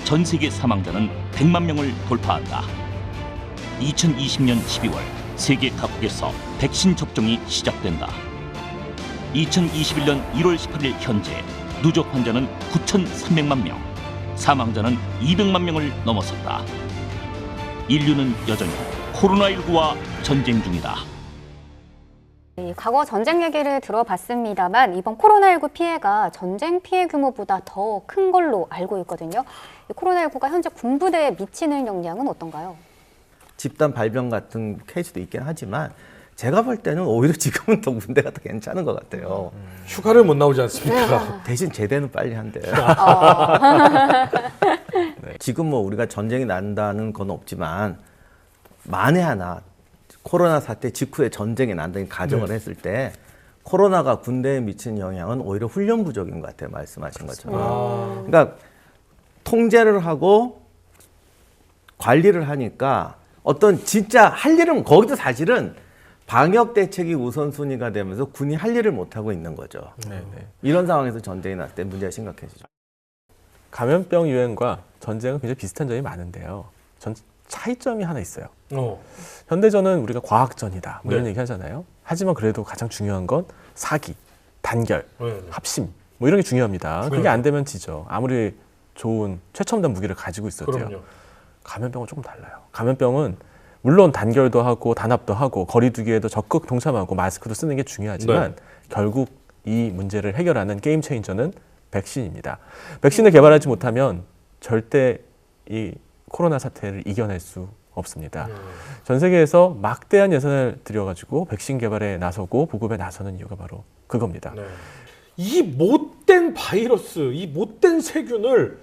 전 세계 사망자는 100만 명을 돌파한다. 2020년 12월 세계 각국에서 백신 접종이 시작된다. 2021년 1월 18일 현재 누적 환자는 9,300만 명, 사망자는 200만 명을 넘어섰다. 인류는 여전히 코로나19와 전쟁 중이다. 과거 전쟁 얘기를 들어봤습니다.만 이번 코로나19 피해가 전쟁 피해 규모보다 더 큰 걸로 알고 있거든요. 코로나19가 현재 군부대에 미치는 영향은 어떤가요? 집단 발병 같은 케이스도 있긴 하지만 제가 볼 때는 오히려 지금은 더 군대가 더 괜찮은 것 같아요. 휴가를 못 나오지 않습니까? 대신 제대는 빨리 한대요. 네. 지금 뭐 우리가 전쟁이 난다는 건 없지만 만에 하나 코로나 사태 직후에 전쟁이 난다는 가정을 했을 때 코로나가 군대에 미치는 영향은 오히려 훈련 부족인 것 같아요. 말씀하신 것처럼. 그러니까 통제를 하고 관리를 하니까 어떤 진짜 할 일은 거기도 사실은 방역 대책이 우선순위가 되면서 군이 할 일을 못하고 있는 거죠. 이런 상황에서 전쟁이 났을 때 문제가 심각해지죠. 감염병 유행과 전쟁은 굉장히 비슷한 점이 많은데요. 차이점이 하나 있어요. 현대전은 우리가 과학전이다 뭐 이런 얘기 하잖아요. 하지만 그래도 가장 중요한 건 사기, 단결, 합심 뭐 이런 게 중요합니다. 그게 안 되면 지죠. 아무리 좋은 최첨단 무기를 가지고 있어도요. 그럼요. 감염병은 조금 달라요. 감염병은 물론 단결도 하고 단합도 하고 거리두기에도 적극 동참하고 마스크도 쓰는 게 중요하지만 결국 이 문제를 해결하는 게임 체인저는 백신입니다. 백신을 개발하지 못하면 절대 이 코로나 사태를 이겨낼 수 없습니다. 전 세계에서 막대한 예산을 들여가지고 백신 개발에 나서고 보급에 나서는 이유가 바로 그겁니다. 이 못된 바이러스, 이 못된 세균을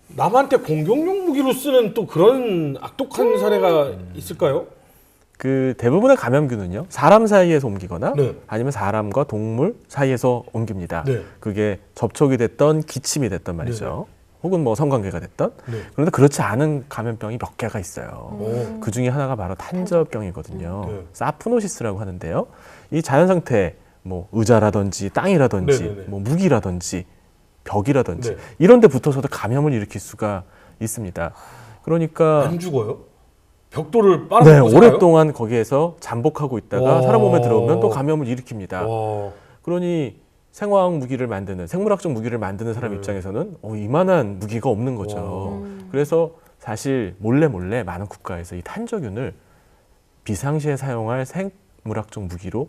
남한테 공격용 무기로 쓰는 또 그런 악독한 사례가 있을까요? 그 대부분의 감염균은요, 사람 사이에서 옮기거나 네. 아니면 사람과 동물 사이에서 옮깁니다. 네. 그게 접촉이 됐던 기침이 됐던 말이죠. 혹은 뭐 성관계가 됐던. 네. 그런데 그렇지 않은 감염병이 몇 개가 있어요. 그 중에 하나가 바로 탄저병이거든요. 네. 사프노시스라고 하는데요. 이 자연 상태, 뭐 의자라든지 땅이라든지 네, 네, 네. 뭐 무기라든지 벽이라든지 네. 이런 데 붙어서도 감염을 일으킬 수가 있습니다. 그러니까 안 죽어요? 벽돌을 네, 빨아먹고 살아요? 오랫동안 거기에서 잠복하고 있다가 사람 몸에 들어오면 또 감염을 일으킵니다. 와. 그러니 생화학 무기를 만드는, 생물학적 무기를 만드는 사람 입장에서는 이만한 무기가 없는 거죠. 그래서 사실 몰래 많은 국가에서 이 탄저균을 비상시에 사용할 생물학적 무기로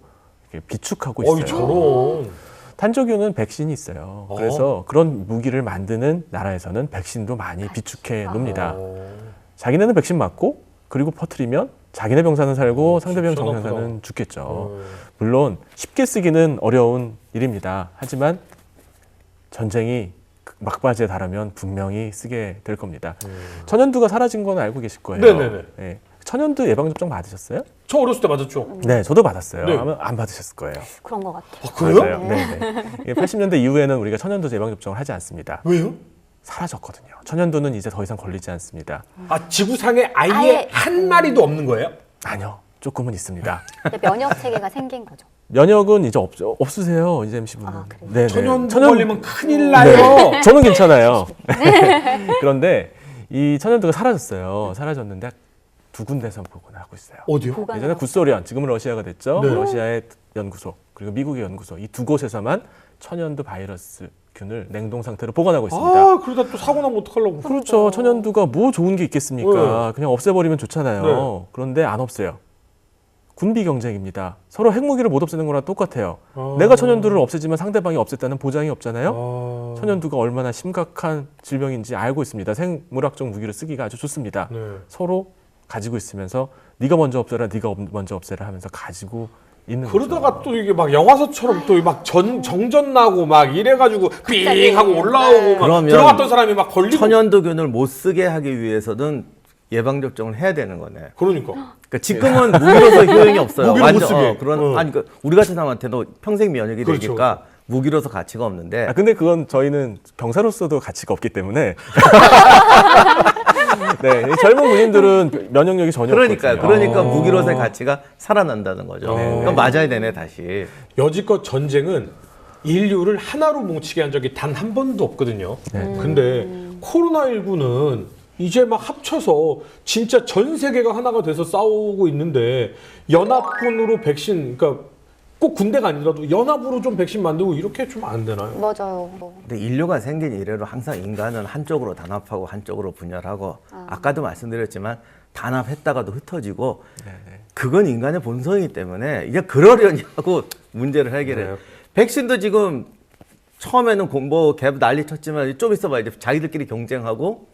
이렇게 비축하고 있어요. 저런. 탄저균은 백신이 있어요. 그래서 그런 무기를 만드는 나라에서는 백신도 많이 비축해 놓습니다. 자기네는 백신 맞고 그리고 퍼뜨리면 자기네 병사는 살고 상대방 병사는 죽겠죠. 물론 쉽게 쓰기는 어려운 일입니다. 하지만 전쟁이 막바지에 달하면 분명히 쓰게 될 겁니다. 천연두가 사라진 건 알고 계실 거예요. 네네네. 네. 천연두 예방접종 맞으셨어요? 저 어렸을 때 맞았죠? 네, 저도 받았어요. 네. 아마 안 받으셨을 거예요. 그런 것 같아요. 그래요? 맞아요. 네. 80년대 이후에는 우리가 천연두 예방접종을 하지 않습니다. 왜요? 사라졌거든요. 천연두는 이제 더 이상 걸리지 않습니다. 아, 지구상에 아예 아예- 한 마리도 없는 거예요? 아니요, 조금은 있습니다. 근데 면역 체계가 생긴 거죠. 면역은 이제 없으세요, 이재 MC 분은. 아, 그래요? 네네. 천연두 걸리면 큰일 나요. 네, 저는 괜찮아요. 그런데 이 천연두가 사라졌어요. 사라졌는데 두 군데서 보관하고 있어요. 어디요? 보관하고. 예전에 구소련, 지금은 러시아가 됐죠. 네. 러시아의 연구소 그리고 미국의 연구소 이 두 곳에서만 천연두 바이러스균을 냉동 상태로 보관하고 있습니다. 아, 그러다 또 사고 나면 어떡하려고. 그렇죠. 천연두가 뭐 좋은 게 있겠습니까? 그냥 없애버리면 좋잖아요. 네. 그런데 안 없어요. 군비 경쟁입니다. 서로 핵무기를 못 없애는 거랑 똑같아요. 아. 내가 천연두를 없애지만 상대방이 없앴다는 보장이 없잖아요. 아. 천연두가 얼마나 심각한 질병인지 알고 있습니다. 생물학적 무기를 쓰기가 아주 좋습니다. 네. 서로 가지고 있으면서 네가 먼저 없애라, 네가 먼저 없애라 하면서 가지고 있는 그러다가 거죠. 또 이게 막 영화서처럼 또 막 정전 나고 막 이래가지고 삥 하고 올라오고 막 그러면 들어갔던 사람이 막 걸리고. 천연두균을 못 쓰게 하기 위해서는 예방 접종을 해야 되는 거네. 그러니까. 그러니까 지금은 무기로서 효용이 없어요. 무기로 못 쓰게. 그런 아니 그러니까 우리 같은 사람한테도 평생 면역이 그렇죠. 되니까 무기로서 가치가 없는데. 아, 근데 그건 저희는 병사로서도 가치가 없기 때문에 네, 이 젊은 군인들은 면역력이 전혀 그러니까 없거든요. 그러니까 무기로서의 가치가 살아난다는 거죠. 네. 그럼 맞아야 되네 다시. 여지껏 전쟁은 인류를 하나로 뭉치게 한 적이 단 한 번도 없거든요. 근데 코로나19는 이제 막 합쳐서 진짜 전 세계가 하나가 돼서 싸우고 있는데 연합군으로 백신, 그러니까 꼭 군대가 아니라도 연합으로 좀 백신 만들고 이렇게 좀 안 되나요? 맞아요. 근데 인류가 생긴 이래로 항상 인간은 한쪽으로 단합하고 한쪽으로 분열하고 아까도 말씀드렸지만 단합했다가도 흩어지고 그건 인간의 본성이기 때문에 이게 그러려니 하고 문제를 해결해요. 네. 백신도 지금 처음에는 공보 개발 난리 쳤지만 좀 있어봐 이제 자기들끼리 경쟁하고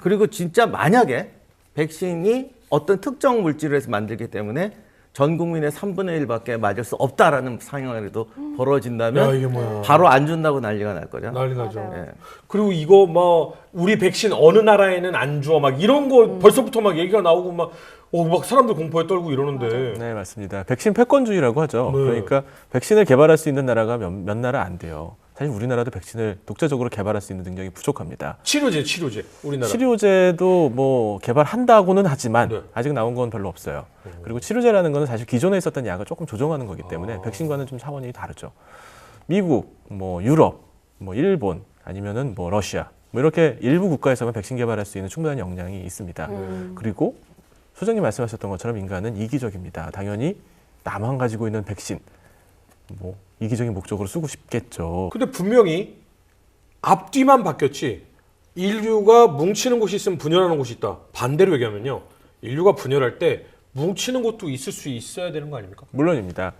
그리고 진짜 만약에 백신이 어떤 특정 물질을 해서 만들기 때문에 전 국민의 3분의 1밖에 맞을 수 없다라는 상황이라도 벌어진다면 야, 이게 뭐야. 바로 안 준다고 난리가 날 거죠. 난리 나죠. 맞아요. 예. 그리고 이거 뭐 우리 백신 어느 나라에는 안 줘 막 이런 거 벌써부터 막 얘기가 나오고 막 사람들 공포에 떨고 이러는데. 네, 맞습니다. 백신 패권주의라고 하죠. 네. 그러니까 백신을 개발할 수 있는 나라가 몇 나라 안 돼요. 사실 우리나라도 백신을 독자적으로 개발할 수 있는 능력이 부족합니다. 치료제 우리나라. 치료제도 뭐 개발한다고는 하지만 네. 아직 나온 건 별로 없어요. 그리고 치료제라는 거는 사실 기존에 있었던 약을 조금 조정하는 거기 때문에 백신과는 좀 차원이 다르죠. 미국, 뭐 유럽, 뭐 일본 아니면은 뭐 러시아 뭐 이렇게 일부 국가에서만 백신 개발할 수 있는 충분한 역량이 있습니다. 그리고 소장님 말씀하셨던 것처럼 인간은 이기적입니다. 당연히 나만 가지고 있는 백신 뭐 이기적인 목적으로 쓰고 싶겠죠. 근데 분명히 앞뒤만 바뀌었지 인류가 뭉치는 곳이 있으면 분열하는 곳이 있다. 반대로 얘기하면요. 인류가 분열할 때 뭉치는 곳도 있을 수 있어야 되는 거 아닙니까? 물론입니다.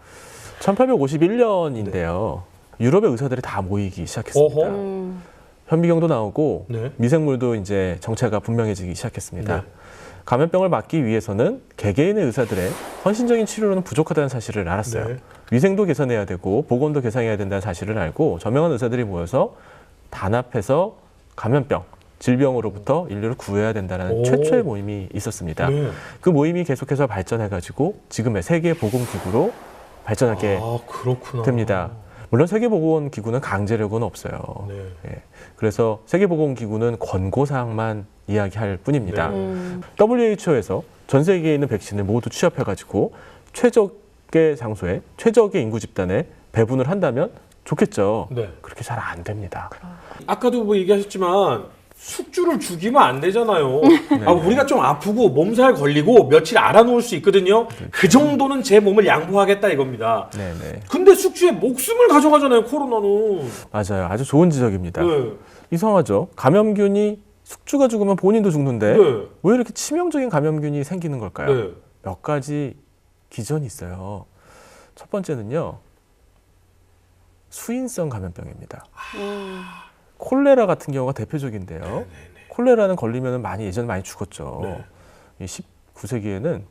1851년인데요. 유럽의 의사들이 다 모이기 시작했습니다. 어허. 현미경도 나오고 네. 미생물도 이제 정체가 분명해지기 시작했습니다. 네. 감염병을 막기 위해서는 개개인의 의사들의 헌신적인 치료로는 부족하다는 사실을 알았어요. 네. 위생도 개선해야 되고 보건도 개선해야 된다는 사실을 알고 저명한 의사들이 모여서 단합해서 감염병, 질병으로부터 인류를 구해야 된다는 오. 최초의 모임이 있었습니다. 네. 그 모임이 계속해서 발전해가지고 지금의 세계보건기구로 발전하게 아, 그렇구나. 됩니다. 물론 세계보건기구는 강제력은 없어요. 네. 예. 그래서 세계보건기구는 권고사항만 이야기할 뿐입니다. 네. WHO에서 전 세계에 있는 백신을 모두 취합해가지고 최적의 장소에 최적의 인구 집단에 배분을 한다면 좋겠죠. 네. 그렇게 잘 안 됩니다. 아까도 뭐 얘기하셨지만 숙주를 죽이면 안 되잖아요. 아, 우리가 좀 아프고 몸살 걸리고 며칠 알아놓을 수 있거든요. 그 정도는 제 몸을 양보하겠다 이겁니다. 네네. 근데 숙주의 목숨을 가져가잖아요, 코로나는. 맞아요. 아주 좋은 지적입니다. 네. 이상하죠. 감염균이 숙주가 죽으면 본인도 죽는데 네. 왜 이렇게 치명적인 감염균이 생기는 걸까요? 네. 몇 가지 기전이 있어요. 첫 번째는요. 수인성 감염병입니다. 콜레라 같은 경우가 대표적인데요. 콜레라는 걸리면 예전에 많이 죽었죠. 네. 이 19세기에는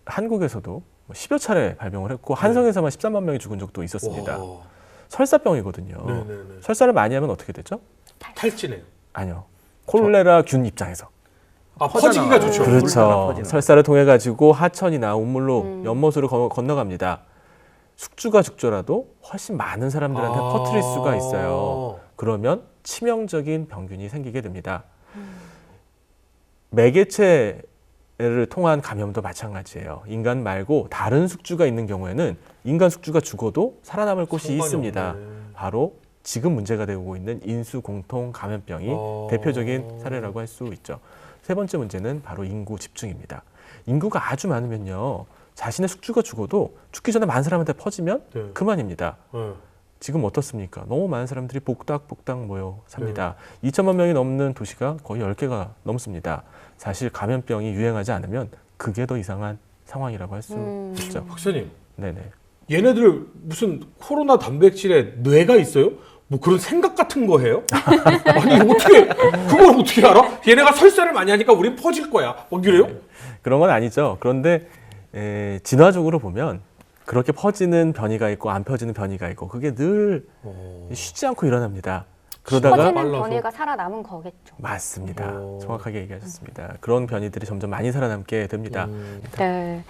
한국에서도 10여 차례 발병을 했고 한성에서만 13만 명이 죽은 적도 있었습니다. 와. 설사병이거든요. 네네네. 설사를 많이 하면 어떻게 되죠? 탈진해요. 아니요. 콜레라 균 입장에서. 아, 퍼지기가 좋죠. 그렇죠. 그렇죠. 퍼지나. 설사를 통해 가지고 하천이나 온물로 연못으로 건너갑니다. 숙주가 죽더라도 훨씬 많은 사람들한테 퍼뜨릴 수가 있어요. 그러면 치명적인 병균이 생기게 됩니다. 매개체를 통한 감염도 마찬가지예요. 인간 말고 다른 숙주가 있는 경우에는 인간 숙주가 죽어도 살아남을 곳이 있습니다. 바로 지금 문제가 되고 있는 인수공통 감염병이 대표적인 사례라고 할 수 있죠. 세 번째 문제는 바로 인구 집중입니다. 인구가 아주 많으면요, 자신의 숙주가 죽어도 죽기 전에 많은 사람한테 퍼지면 그만입니다. 지금 어떻습니까? 너무 많은 사람들이 복닥복닥 모여 삽니다. 2천만 명이 넘는 도시가 거의 10개가 넘습니다. 사실 감염병이 유행하지 않으면 그게 더 이상한 상황이라고 할 수 있죠. 박사님, 네네. 얘네들 무슨 코로나 단백질에 뇌가 있어요? 뭐 그런 생각 같은 거 해요? 아니 어떻게 그걸 어떻게 알아? 얘네가 설사를 많이 하니까 우린 퍼질 거야. 뭐 그래요? 그런 건 아니죠. 그런데 진화적으로 보면 그렇게 퍼지는 변이가 있고 안 퍼지는 변이가 있고 그게 늘 쉬지 않고 일어납니다. 그러다가 퍼지는 빨라서. 변이가 살아남은 거겠죠. 맞습니다. 정확하게 얘기하셨습니다. 그런 변이들이 점점 많이 살아남게 됩니다. 네.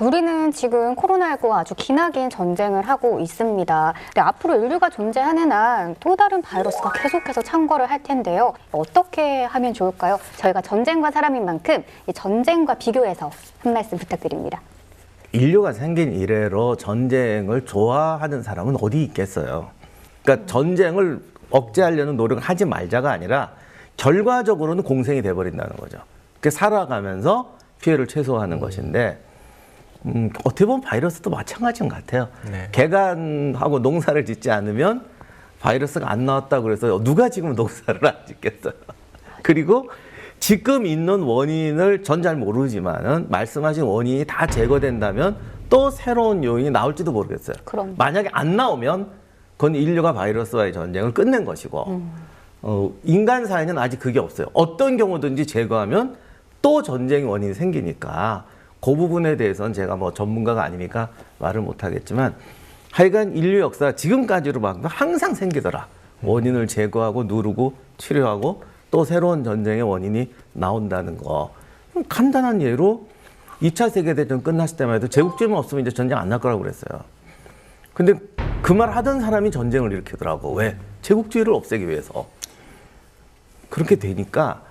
우리는 지금 코로나19와 아주 기나긴 전쟁을 하고 있습니다. 근데 앞으로 인류가 존재하는 한 또 다른 바이러스가 계속해서 창궐을 할 텐데요. 어떻게 하면 좋을까요? 저희가 전쟁과 사람인 만큼 이 전쟁과 비교해서 한 말씀 부탁드립니다. 인류가 생긴 이래로 전쟁을 좋아하는 사람은 어디 있겠어요. 그러니까 전쟁을 억제하려는 노력을 하지 말자가 아니라 결과적으로는 공생이 돼버린다는 거죠. 그러니까 살아가면서 피해를 최소화하는 것인데 어떻게 보면 바이러스도 마찬가지인 것 같아요. 네. 개간하고 농사를 짓지 않으면 바이러스가 안 나왔다고 그래서 누가 지금 농사를 안 짓겠어요. 그리고 지금 있는 원인을 전 잘 모르지만은 말씀하신 원인이 다 제거된다면 또 새로운 요인이 나올지도 모르겠어요. 그럼. 만약에 안 나오면 그건 인류가 바이러스와의 전쟁을 끝낸 것이고 인간 사회는 아직 그게 없어요. 어떤 경우든지 제거하면 또 전쟁의 원인이 생기니까 그 부분에 대해서는 제가 뭐 전문가가 아니니까 말을 못하겠지만 하여간 인류 역사 지금까지로 봐도 항상 생기더라. 원인을 제거하고 누르고 치료하고 또 새로운 전쟁의 원인이 나온다는 거. 간단한 예로 2차 세계대전 끝났을 때만 해도 제국주의만 없으면 이제 전쟁 안 날 거라고 그랬어요. 근데 그 말 하던 사람이 전쟁을 일으키더라고. 왜? 제국주의를 없애기 위해서. 그렇게 되니까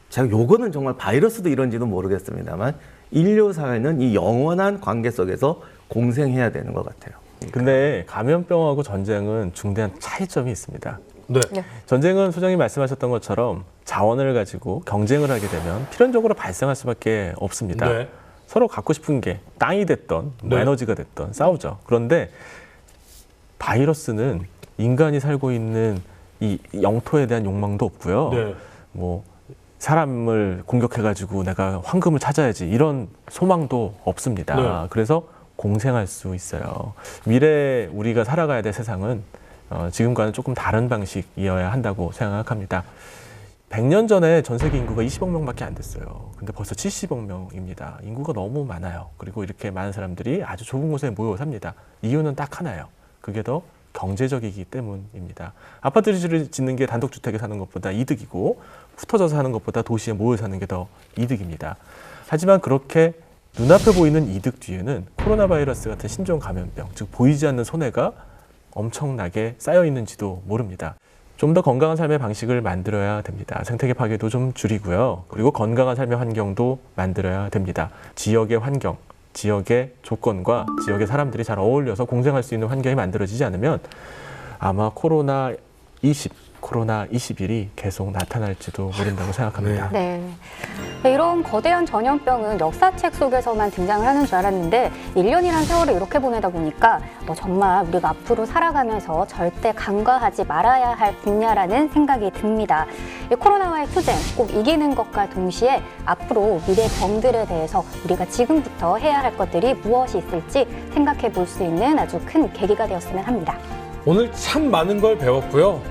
제가 요거는 정말 바이러스도 이런지는 모르겠습니다만 인류 사회는 이 영원한 관계 속에서 공생해야 되는 것 같아요. 근데 감염병하고 전쟁은 중대한 차이점이 있습니다. 네. 전쟁은 소장님 말씀하셨던 것처럼 자원을 가지고 경쟁을 하게 되면 필연적으로 발생할 수밖에 없습니다. 네. 서로 갖고 싶은 게 땅이 됐던 뭐 네. 에너지가 됐던 싸우죠. 그런데 바이러스는 인간이 살고 있는 이 영토에 대한 욕망도 없고요. 네. 뭐 사람을 공격해가지고 내가 황금을 찾아야지 이런 소망도 없습니다. 네. 그래서 공생할 수 있어요. 미래에 우리가 살아가야 될 세상은 지금과는 조금 다른 방식이어야 한다고 생각합니다. 100년 전에 전 세계 인구가 20억 명밖에 안 됐어요. 근데 벌써 70억 명입니다. 인구가 너무 많아요. 그리고 이렇게 많은 사람들이 아주 좁은 곳에 모여 삽니다. 이유는 딱 하나예요. 그게 더 경제적이기 때문입니다. 아파트를 짓는 게 단독주택에 사는 것보다 이득이고 흩어져서 사는 것보다 도시에 모여 사는 게 더 이득입니다. 하지만 그렇게 눈앞에 보이는 이득 뒤에는 코로나 바이러스 같은 신종 감염병, 즉 보이지 않는 손해가 엄청나게 쌓여 있는지도 모릅니다. 좀 더 건강한 삶의 방식을 만들어야 됩니다. 생태계 파괴도 좀 줄이고요. 그리고 건강한 삶의 환경도 만들어야 됩니다. 지역의 환경, 지역의 조건과 지역의 사람들이 잘 어울려서 공생할 수 있는 환경이 만들어지지 않으면 아마 코로나 21이 계속 나타날지도 모른다고 생각합니다. 네. 이런 거대한 전염병은 역사책 속에서만 등장을 하는 줄 알았는데 1년이란 세월을 이렇게 보내다 보니까 정말 우리가 앞으로 살아가면서 절대 간과하지 말아야 할 분야라는 생각이 듭니다. 이 코로나와의 투쟁 꼭 이기는 것과 동시에 앞으로 미래 병들에 대해서 우리가 지금부터 해야 할 것들이 무엇이 있을지 생각해 볼 수 있는 아주 큰 계기가 되었으면 합니다. 오늘 참 많은 걸 배웠고요.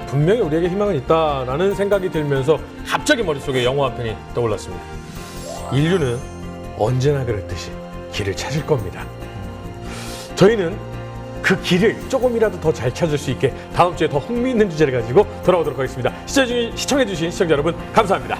분명히 우리에게 희망은 있다라는 생각이 들면서 갑자기 머릿속에 영화 한 편이 떠올랐습니다. 인류는 언제나 그랬듯이 길을 찾을 겁니다. 저희는 그 길을 조금이라도 더 잘 찾을 수 있게 다음 주에 더 흥미있는 주제를 가지고 돌아오도록 하겠습니다. 시청해주신 시청자 여러분 감사합니다.